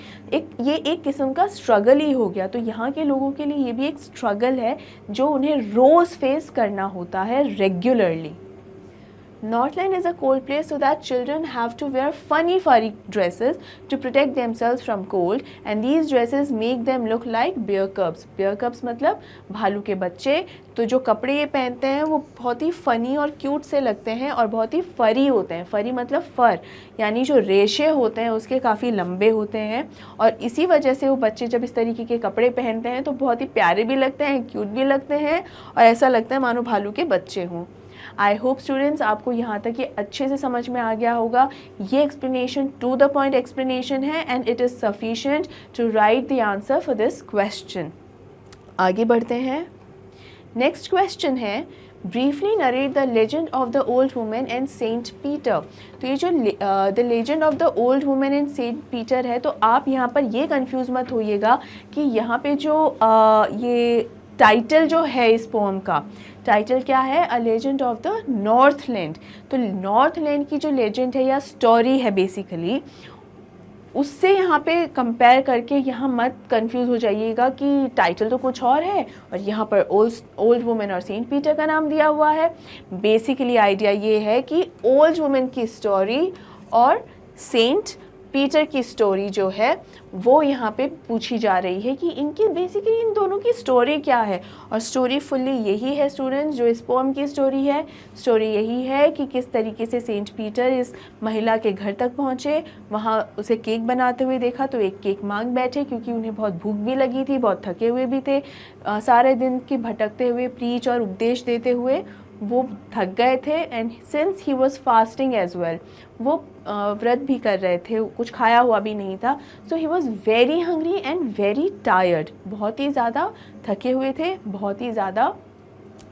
A: ये एक किस्म का स्ट्रगल ही हो गया। तो यहाँ के लोगों के लिए ये भी एक स्ट्रगल है जो उन्हें रोज़ फेस करना होता है, regular. Northland is a cold place, so that children have to wear funny furry dresses to protect themselves from cold, and these dresses make them look like bear cubs. Bear cubs मतलब भालू के बच्चे। तो जो कपड़े ये पहनते हैं वो बहुत ही फ़नी और क्यूट से लगते हैं और बहुत ही फरी होते हैं। फरी मतलब फ़र, यानी जो रेशे होते हैं उसके काफ़ी लंबे होते हैं, और इसी वजह से वो बच्चे जब इस तरीके के कपड़े पहनते हैं तो बहुत ही प्यारे भी लगते हैं, क्यूट भी लगते हैं, और ऐसा लगता है मानो भालू के बच्चे हों। आई होप स्टूडेंट्स आपको यहाँ तक ये अच्छे से समझ में आ गया होगा। ये explanation to the point explanation है, and it is sufficient to write the answer for this question. आगे बढ़ते हैं। नेक्स्ट क्वेश्चन है, briefly narrate the legend of the old woman and Saint Peter. तो ये जो the legend of the old woman and Saint Peter है, तो आप यहाँ पर ये कंफ्यूज मत होइएगा कि यहाँ पे जो ये टाइटल जो है इस पोएम का टाइटल क्या है, अ लेजेंड ऑफ द नॉर्थलैंड। तो नॉर्थलैंड की जो लेजेंड है या स्टोरी है बेसिकली, उससे यहाँ पे कंपेयर करके यहाँ मत कंफ्यूज हो जाइएगा कि टाइटल तो कुछ और है और यहाँ पर ओल्ड वुमेन और सेंट पीटर का नाम दिया हुआ है। बेसिकली आइडिया ये है कि ओल्ड वुमेन की स्टोरी और सेंट पीटर की स्टोरी जो है वो यहाँ पे पूछी जा रही है कि इनकी बेसिकली इन दोनों की स्टोरी क्या है। और स्टोरी फुल्ली यही है स्टूडेंट्स जो इस पोएम की स्टोरी है। स्टोरी यही है कि किस तरीके से सेंट पीटर इस महिला के घर तक पहुँचे, वहाँ उसे केक बनाते हुए देखा तो एक केक मांग बैठे, क्योंकि उन्हें बहुत भूख भी लगी थी, बहुत थके हुए भी थे, सारे दिन की भटकते हुए प्रीच और उपदेश देते हुए वो थक गए थे। And since he was fasting as well, वो व्रत भी कर रहे थे, कुछ खाया हुआ भी नहीं था। So he was very hungry and very tired, बहुत ही ज़्यादा थके हुए थे, बहुत ही ज़्यादा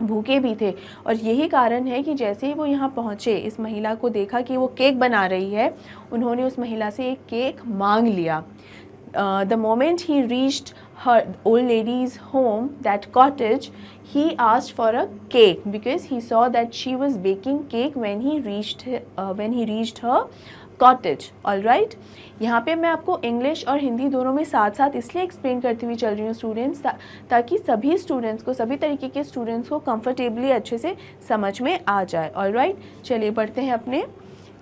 A: भूखे भी थे। और यही कारण है कि जैसे ही वो यहाँ पहुँचे, इस महिला को देखा कि वो केक बना रही है, उन्होंने उस महिला से एक केक मांग लिया। The moment he reached her old lady's home, that cottage, he asked for a cake because he saw that she was baking cake when he reached her cottage. All right? यहाँ पे मैं आपको English और हिंदी दोनों में साथ साथ इसलिए एक्सप्लेन करती हुई चल रही हूँ स्टूडेंट्स, ताकि सभी स्टूडेंट्स को, सभी तरीके के स्टूडेंट्स को कंफर्टेबली अच्छे से समझ में आ जाए। ऑल राइट, चलिए बढ़ते हैं अपने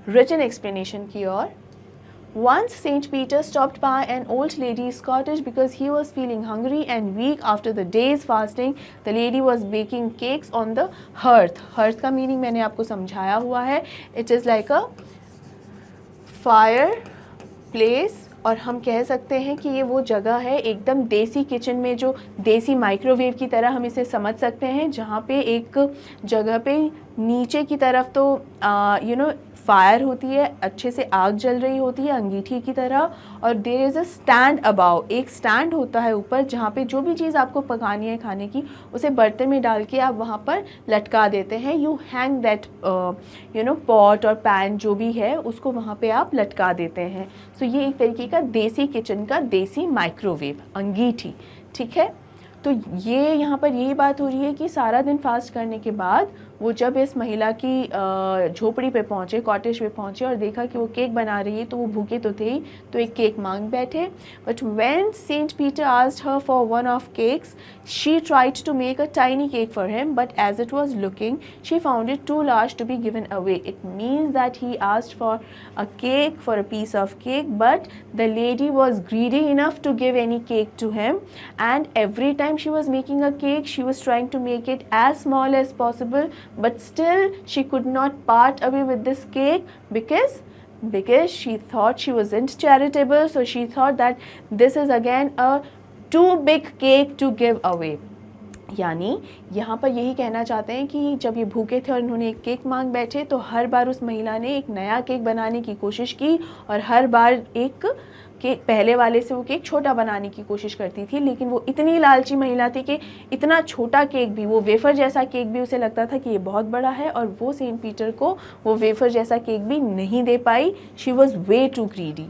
A: रिटन एक्सप्लेनेशन की ओर। Once Saint Peter stopped by an old lady's cottage because he was feeling hungry and weak after the day's fasting. The lady was baking cakes on the hearth. Hearth का meaning मैंने आपको समझाया हुआ है। It is like a fire place, और हम कह सकते हैं कि ये वो जगह है एकदम देसी किचन में, जो देसी माइक्रोवेव की तरह हम इसे समझ सकते हैं, जहाँ पे एक जगह पे नीचे की तरफ तो फायर होती है, अच्छे से आग जल रही होती है अंगीठी की तरह, और there is a stand above, एक स्टैंड होता है ऊपर जहाँ पे जो भी चीज़ आपको पकानी है खाने की उसे बर्तन में डाल के आप वहाँ पर लटका देते हैं। यू हैंग दैट पॉट और पैन जो भी है उसको वहाँ पे आप लटका देते हैं। सो ये एक तरीके का देसी किचन का देसी माइक्रोवेव अंगीठी, ठीक है। तो ये यहाँ पर यही बात हो रही है कि सारा दिन फास्ट करने के बाद वो जब इस महिला की झोपड़ी पे पहुँचे, कॉटेज पे पहुँचे और देखा कि वो केक बना रही है, तो वो भूखे तो थे ही, तो एक केक मांग बैठे। But when Saint Peter asked her for one of cakes, she tried to make a tiny cake for him, but as it was looking she found it too large to be given away. It means that he asked for a cake, for a piece of cake, but the lady was greedy enough to give any cake to him, and every time she was making a cake she was trying to make it as small as possible, but still she could not part away with this cake because she thought she wasn't charitable, so she thought that this is again a too big cake to give away। यानी यहाँ पर यही कहना चाहते हैं कि जब ये भूखे थे और इन्होंने एक केक मांग बैठे, तो हर बार उस महिला ने एक नया केक बनाने की कोशिश की और हर बार एक केक पहले वाले से वो केक छोटा बनाने की कोशिश करती थी। लेकिन वो इतनी लालची महिला थी कि इतना छोटा केक भी, वो वेफर जैसा केक भी उसे लगता था कि ये बहुत बड़ा है, और वो सेंट पीटर को वो वेफर जैसा केक भी नहीं दे पाई। She was way too greedy.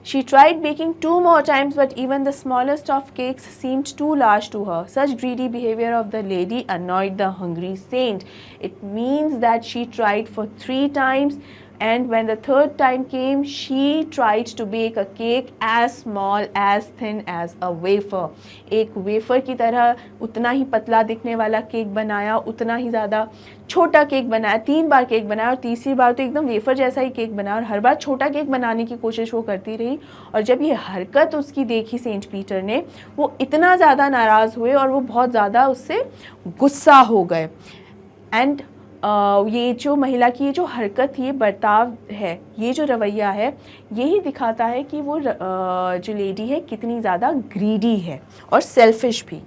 A: She tried baking 2 more times, but even the smallest of cakes seemed too large to her. Such greedy behavior of the lady annoyed the hungry saint. It means that she tried for 3 times, and when the third time came, she tried to bake a cake as small, as thin as a wafer. एक wafer की तरह उतना ही पतला दिखने वाला cake बनाया, उतना ही ज़्यादा छोटा केक बनाया, 3 बार केक बनाया और तीसरी बार तो एकदम वेफर जैसा ही केक बनाया, और हर बार छोटा केक बनाने की कोशिश वो करती रही। और जब ये हरकत उसकी देखी सेंट पीटर ने, वो इतना ज़्यादा नाराज़ हुए और वो बहुत ज़्यादा उससे गुस्सा हो गए। एंड ये जो महिला की ये जो हरकत थी, ये बर्ताव है, ये जो रवैया है, यही दिखाता है कि वो जो लेडी है कितनी ज़्यादा ग्रीडी है और सेल्फिश भी।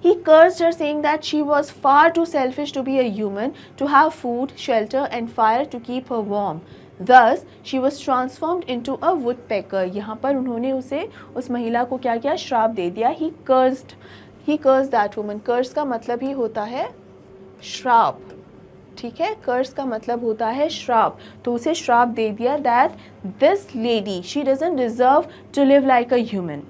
A: He cursed her, saying that she was far too selfish to be a human, to have food, shelter and fire to keep her warm. Thus, she was transformed into a woodpecker. यहाँ पर उन्होंने उस महिला को क्या किया? श्राप दे दिया। He cursed that woman. Curse का मतलब ही होता है श्राप, ठीक है। कर्स का मतलब होता है श्राप। तो उसे श्राप दे दिया that this lady, she doesn't deserve to live like a human.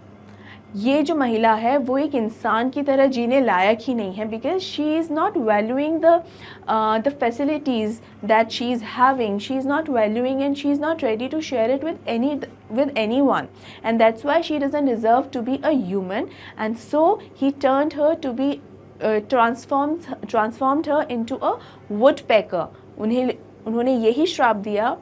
A: ये जो महिला है वो एक इंसान की तरह जीने लायक ही नहीं है, because she is not valuing the facilities that she is having, she is not valuing and she is not ready to share it with anyone, and that's why she doesn't deserve to be a human, and so he turned her to be transformed her into a woodpecker। उन्होंने यही श्राप दिया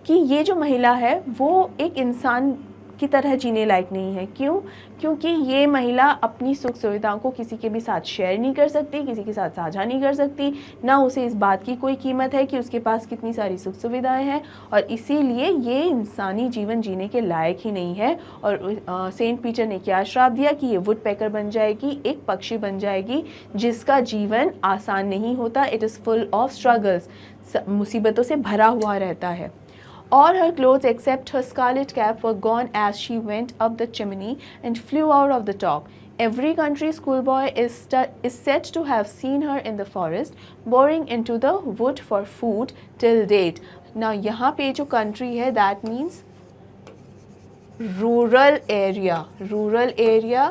A: कि ये जो महिला है वो एक इंसान की तरह जीने लायक नहीं है। क्यों? क्योंकि ये महिला अपनी सुख सुविधाओं को किसी के भी साथ शेयर नहीं कर सकती, किसी के साथ साझा नहीं कर सकती, ना उसे इस बात की कोई कीमत है कि उसके पास कितनी सारी सुख सुविधाएं हैं, और इसीलिए ये इंसानी जीवन जीने के लायक ही नहीं है। और सेंट पीटर ने क्या श्राप दिया कि ये वुडपेकर बन जाएगी, एक पक्षी बन जाएगी जिसका जीवन आसान नहीं होता। It is full of struggles, मुसीबतों से भरा हुआ रहता है। All her clothes except her scarlet cap were gone as she went up the chimney and flew out of the top. Every country schoolboy is said to have seen her in the forest, boring into the wood for food till date. Now यहाँ पे जो country है that means rural area, rural area,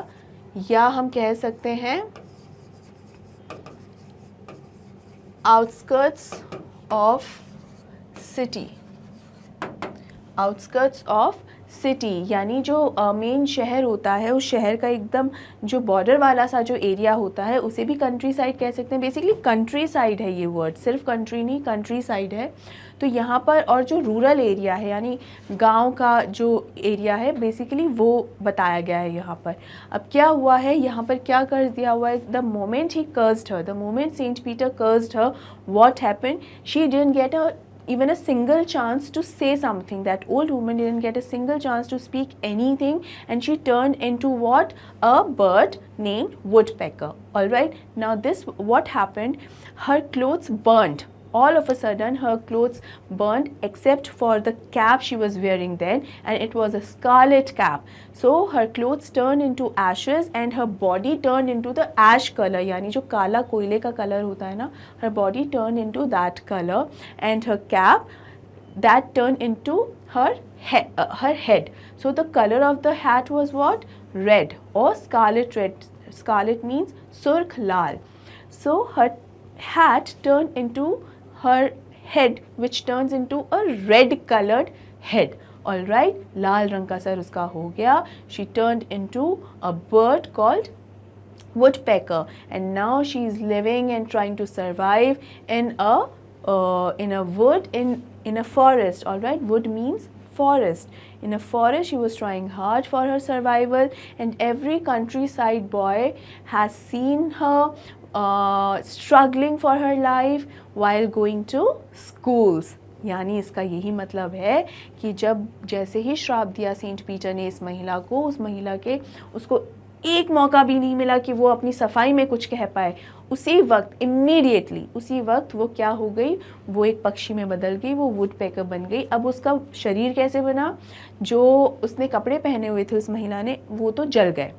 A: या हम कह सकते हैं outskirts of city, outskirts of city, यानी जो मेन शहर होता है उस शहर का एकदम जो बॉर्डर वाला सा जो एरिया होता है उसे भी कंट्री साइड कह सकते हैं। बेसिकली कंट्री साइड है ये वर्ड, सिर्फ कंट्री नहीं, कंट्री साइड है। तो यहाँ पर और जो रूरल एरिया है यानी गांव का जो एरिया है बेसिकली वो बताया गया है यहाँ पर। अब क्या हुआ है यहाँ पर, क्या कर्ज दिया हुआ है? The moment he cursed her, the moment Saint Peter cursed her, what happened? She didn't get a even a single chance to say something. That old woman didn't get a single chance to speak anything, and she turned into what? A bird named woodpecker. All right, now this, what happened, her clothes burned. All of a sudden her clothes burned except for the cap she was wearing then, and it was a scarlet cap. So her clothes turned into ashes and her body turned into the ash color, यानी जो काला कोयले का colour होता है ना, her body turned into that color, and her cap, that turned into her head. So the color of the hat was what? Red or scarlet red. Scarlet means surkh lal. So her hat turned into her head, which turns into a red colored head. All right, लाल रंग का sir उसका हो गया. She turned into a bird called woodpecker, and now she is living and trying to survive in a wood, in a forest. All right, wood means forest. In a forest she was trying hard for her survival, and every countryside boy has seen her struggling for her life while going to schools. यानी इसका यही मतलब है कि जब जैसे ही श्राप दिया सेंट पीटर ने इस महिला को, उस महिला के उसको एक मौका भी नहीं मिला कि वो अपनी सफाई में कुछ कह पाए, उसी वक्त इमीडिएटली उसी वक्त वो क्या हो गई, वो एक पक्षी में बदल गई, वो वुडपेकर बन गई. अब उसका शरीर कैसे बना, जो उसने कपड़े पहने हुए थे उस महिला ने, वो तो जल गए.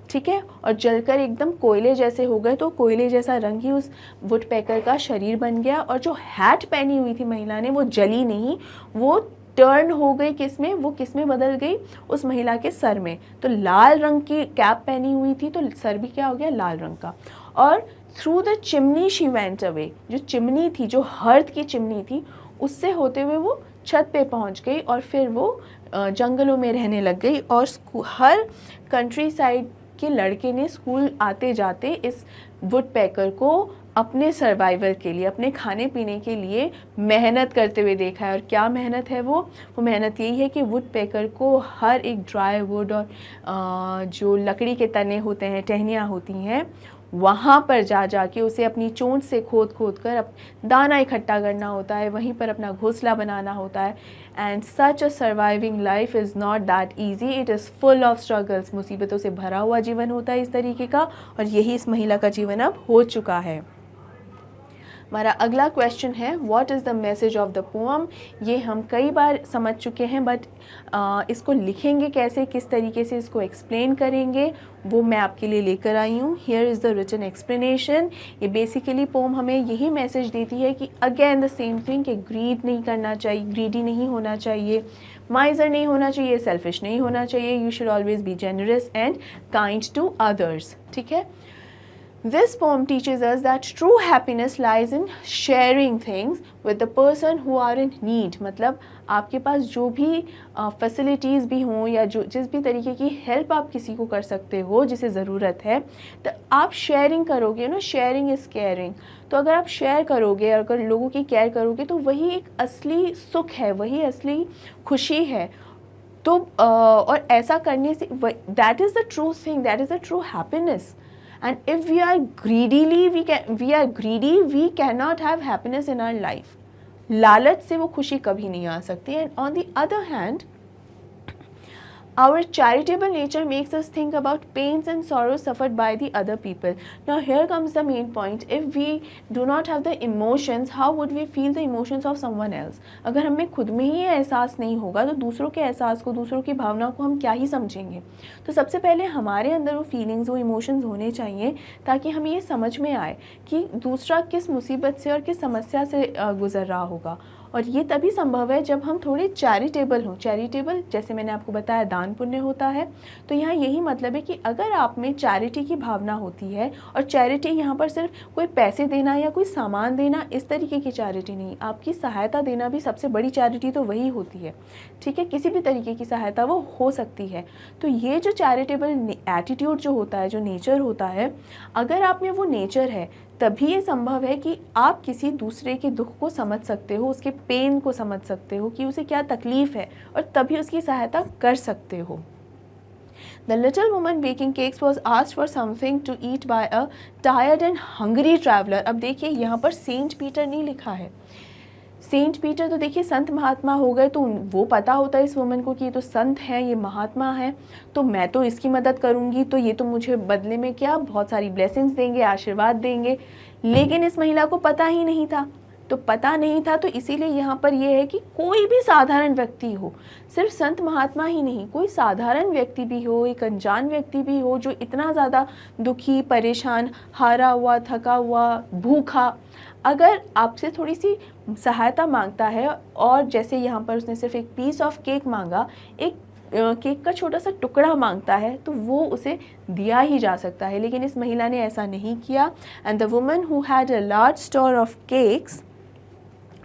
A: ठीक है, और जलकर एकदम कोयले जैसे हो गए. तो कोयले जैसा रंग ही उस वुडपेकर का शरीर बन गया. और जो हैट पहनी हुई थी महिला ने, वो जली नहीं, वो टर्न हो गई किस में, वो किस में बदल गई, उस महिला के सर में. तो लाल रंग की कैप पहनी हुई थी, तो सर भी क्या हो गया, लाल रंग का. और through the chimney she went away, जो चिमनी थी, जो हर्थ की चिमनी थी, उससे होते हुए वो छत पे पहुंच गई, और फिर वो जंगलों में रहने लग गई. और हर कंट्री साइड के लड़के ने स्कूल आते जाते इस वुडपेकर को अपने सर्वाइवल के लिए, अपने खाने पीने के लिए मेहनत करते हुए देखा है. और क्या मेहनत है वो मेहनत यही है कि वुडपेकर को हर एक ड्राई वुड और जो लकड़ी के तने होते हैं, टहनियाँ होती हैं, वहाँ पर जा के उसे अपनी चोंच से खोद कर दाना इकट्ठा करना होता है, वहीं पर अपना घोंसला बनाना होता है. And such a surviving life is not that easy, it is full of struggles. मुसीबतों से भरा हुआ जीवन होता है इस तरीके का, और यही इस महिला का जीवन अब हो चुका है. हमारा अगला क्वेश्चन है, what is the message of the poem. ये हम कई बार समझ चुके हैं, बट इसको लिखेंगे कैसे, किस तरीके से इसको एक्सप्लेन करेंगे, वो मैं आपके लिए लेकर आई हूँ. Here is the written explanation. ये बेसिकली पोम हमें यही मैसेज देती है कि अगेन द सेम थिंग, कि ग्रीड नहीं करना चाहिए, ग्रीडी नहीं होना चाहिए, माइजर नहीं होना चाहिए, सेल्फिश नहीं होना चाहिए. You should always be generous and kind to others. ठीक है. This poem teaches us that true happiness lies in sharing things with the person who are in need. मतलब आपके पास जो भी फैसिलिटीज़ भी हों, या जो जिस भी तरीके की हेल्प आप किसी को कर सकते हो जिसे ज़रूरत है, तो आप शेयरिंग करोगे ना. Sharing is caring. तो अगर आप शेयर करोगे, अगर लोगों की केयर करोगे, तो वही एक असली सुख है, वही असली खुशी है. तो और ऐसा करने say that is the true thing, that is the true happiness. And if we are greedy, we cannot have happiness in our life. लालच से वो खुशी कभी नहीं आ सकती. And on the other hand, our charitable nature makes us think about pains and sorrows suffered by the other people. Now here comes the main point. If we do not have the emotions, how would we feel the emotions of someone else? अगर हमें खुद में ही एहसास नहीं होगा, तो दूसरों के एहसास को, दूसरों की भावना को हम क्या ही समझेंगे. तो सबसे पहले हमारे अंदर वो फीलिंग्स, वो इमोशंस होने चाहिए, ताकि हमें ये समझ में आए कि दूसरा किस मुसीबत से और किस समस्या से गुजर रहा होगा. और ये तभी संभव है जब हम थोड़े चैरिटेबल हों. चैरिटेबल, जैसे मैंने आपको बताया, दान पुण्य होता है. तो यहाँ यही मतलब है कि अगर आप में चैरिटी की भावना होती है, और चैरिटी यहाँ पर सिर्फ कोई पैसे देना या कोई सामान देना, इस तरीके की चैरिटी नहीं, आपकी सहायता देना भी सबसे बड़ी चैरिटी तो वही होती है. ठीक है, किसी भी तरीके की सहायता वो हो सकती है. तो ये जो चैरिटेबल एटीट्यूड जो होता है, जो नेचर होता है, अगर आप में वो नेचर है, तभी ये संभव है कि आप किसी दूसरे के दुख को समझ सकते हो, उसके पेन को समझ सकते हो कि उसे क्या तकलीफ़ है, और तभी उसकी सहायता कर सकते हो. The little woman baking cakes was asked for something to eat by a tired and hungry traveler. अब देखिए यहाँ पर सेंट पीटर नहीं लिखा है. सेंट पीटर तो देखिए संत महात्मा हो गए, तो वो पता होता है इस वुमन को कि ये तो संत है, ये महात्मा है, तो मैं तो इसकी मदद करूँगी, तो ये तो मुझे बदले में क्या बहुत सारी ब्लेसिंग्स देंगे, आशीर्वाद देंगे। लेकिन इस महिला को पता ही नहीं था, तो पता नहीं था, तो इसीलिए यहाँ पर ये है कि कोई भी साधारण व्यक्ति हो, सिर्फ संत महात्मा ही नहीं, कोई साधारण व्यक्ति भी हो, एक अनजान व्यक्ति भी हो जो इतना ज़्यादा दुखी, परेशान, हारा हुआ, थका हुआ, भूखा, अगर आपसे थोड़ी सी सहायता मांगता है, और जैसे यहाँ पर उसने सिर्फ एक पीस ऑफ केक मांगा, एक केक का छोटा सा टुकड़ा मांगता है, तो वो उसे दिया ही जा सकता है। लेकिन इस महिला ने ऐसा नहीं किया। And the woman who had a large store of cakes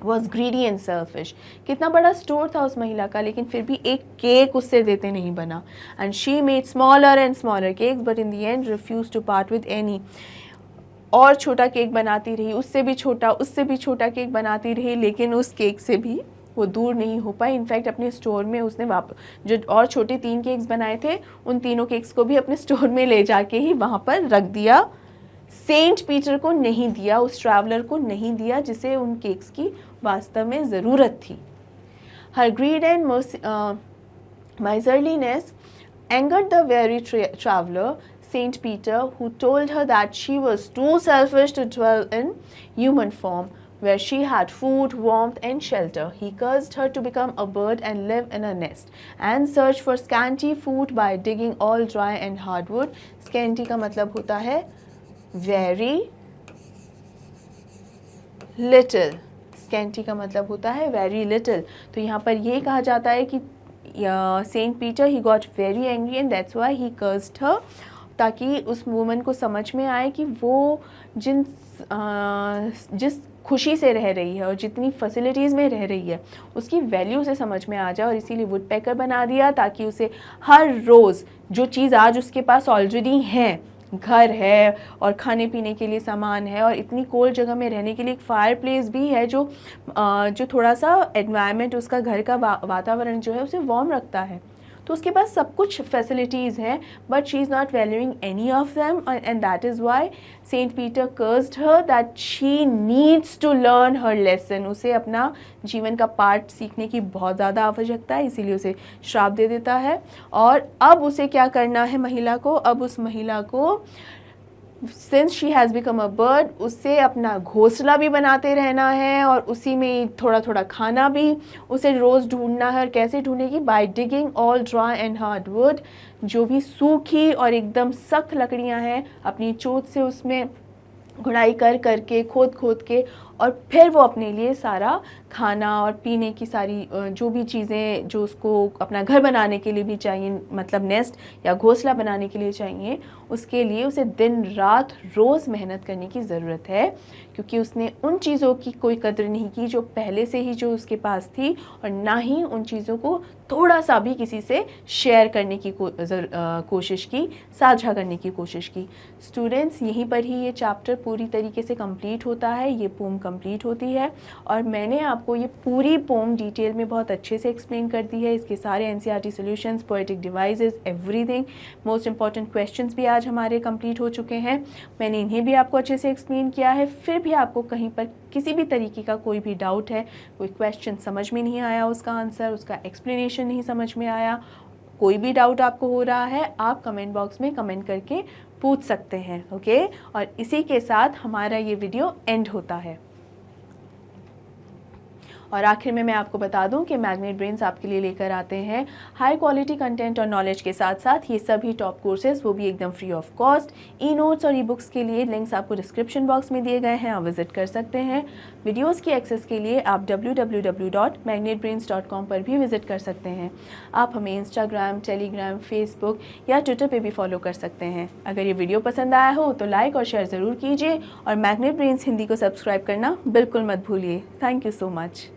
A: was greedy and selfish. कितना बड़ा स्टोर था उस महिला का, लेकिन फिर भी एक केक उससे देते नहीं बना। And she made smaller and smaller cakes but in the end refuse to part with any. और छोटा केक बनाती रही, उससे भी छोटा केक बनाती रही, लेकिन उस केक से भी वो दूर नहीं हो पाई। इनफैक्ट अपने स्टोर में उसने जो और छोटे 3 केक्स बनाए थे, उन तीनों केक्स को भी अपने स्टोर में ले जाके ही वहाँ पर रख दिया। सेंट पीटर को नहीं दिया, उस ट्रैवलर को नहीं दिया जिसे उन केक्स की वास्तव में ज़रूरत थी। Her greed and miserliness angered the very traveler, Saint Peter, who told her that she was too selfish to dwell in human form, where she had food, warmth, and shelter. He cursed her to become a bird and live in a nest, and search for scanty food by digging all dry and hardwood. Scanty का मतलब होता है very little. Scanty का मतलब होता है very little. तो यहाँ पर ये कहा जाता है कि Saint Peter he got very angry and that's why he cursed her, ताकि उस वुमन को समझ में आए कि वो जिस खुशी से रह रही है और जितनी फैसिलिटीज़ में रह रही है उसकी वैल्यू उसे समझ में आ जाए, और इसीलिए वुडपेकर बना दिया ताकि उसे हर रोज़ जो चीज़ आज उसके पास ऑलरेडी है, घर है और खाने पीने के लिए सामान है और इतनी कोल्ड जगह में रहने के लिए एक फायर प्लेस भी है जो थोड़ा सा एनवायरनमेंट, उसका घर का वातावरण जो है उसे वार्म रखता है, तो उसके पास सब कुछ फैसिलिटीज़ हैं, but she is not valuing any of them, and that is why Saint Peter cursed her that she needs to learn her lesson. उसे अपना जीवन का पाठ सीखने की बहुत ज़्यादा आवश्यकता है, इसीलिए उसे श्राप दे देता है। और अब उसे क्या करना है महिला को, अब उस महिला को since she has become a bird, उससे अपना घोंसला भी बनाते रहना है और उसी में थोड़ा थोड़ा खाना भी उसे रोज़ ढूंढना है। और कैसे ढूंढेगी? By digging all dry and hard wood, जो भी सूखी और एकदम सख्त लकड़ियां हैं अपनी चोट से उसमें गुड़ाई करके खोद के, और फिर वो अपने लिए सारा खाना और पीने की सारी जो भी चीज़ें जो उसको अपना घर बनाने के लिए भी चाहिए, मतलब नेस्ट या घोंसला बनाने के लिए चाहिए, उसके लिए उसे दिन रात रोज़ मेहनत करने की ज़रूरत है, क्योंकि उसने उन चीज़ों की कोई कदर नहीं की जो पहले से ही जो उसके पास थी, और ना ही उन चीज़ों को थोड़ा सा भी किसी से शेयर करने की कोशिश की, साझा करने की कोशिश की। स्टूडेंट्स, यहीं पर ही ये चैप्टर पूरी तरीके से कंप्लीट होता है, ये पोम कंप्लीट होती है, और मैंने आपको ये पूरी पोम डिटेल में बहुत अच्छे से एक्सप्लेन कर दी है। इसके सारे NCERT solutions, poetic devices, everything, most important questions भी आज हमारे कंप्लीट हो चुके हैं। मैंने इन्हें भी आपको अच्छे से एक्सप्लेन किया है। फिर भी आपको कहीं पर किसी भी तरीके का कोई भी डाउट है, कोई क्वेश्चन समझ में नहीं आया, उसका आंसर, उसका एक्सप्लेनेशन नहीं समझ में आया, कोई भी डाउट आपको हो रहा है, आप कमेंट बॉक्स में कमेंट करके पूछ सकते हैं। ओके, और इसी के साथ हमारा ये वीडियो एंड होता है। और आखिर में मैं आपको बता दूं कि मैग्नेट ब्रेन्स आपके लिए लेकर आते हैं हाई क्वालिटी कंटेंट और नॉलेज के साथ साथ ये सभी टॉप कोर्सेज, वो भी एकदम free of cost. E notes और ई बुक्स के लिए लिंक्स आपको डिस्क्रिप्शन बॉक्स में दिए गए हैं, आप विजिट कर सकते हैं। वीडियोज़ की एक्सेस के लिए आप www.magnetbrains.com पर भी विजिट कर सकते हैं। आप हमें इंस्टाग्राम, टेलीग्राम, फेसबुक या ट्विटर पर भी फॉलो कर सकते हैं। अगर ये वीडियो पसंद आया हो तो लाइक और शेयर ज़रूर कीजिए, और मैग्नेट ब्रेन्स हिंदी को सब्सक्राइब करना बिल्कुल मत भूलिए। Thank you so much.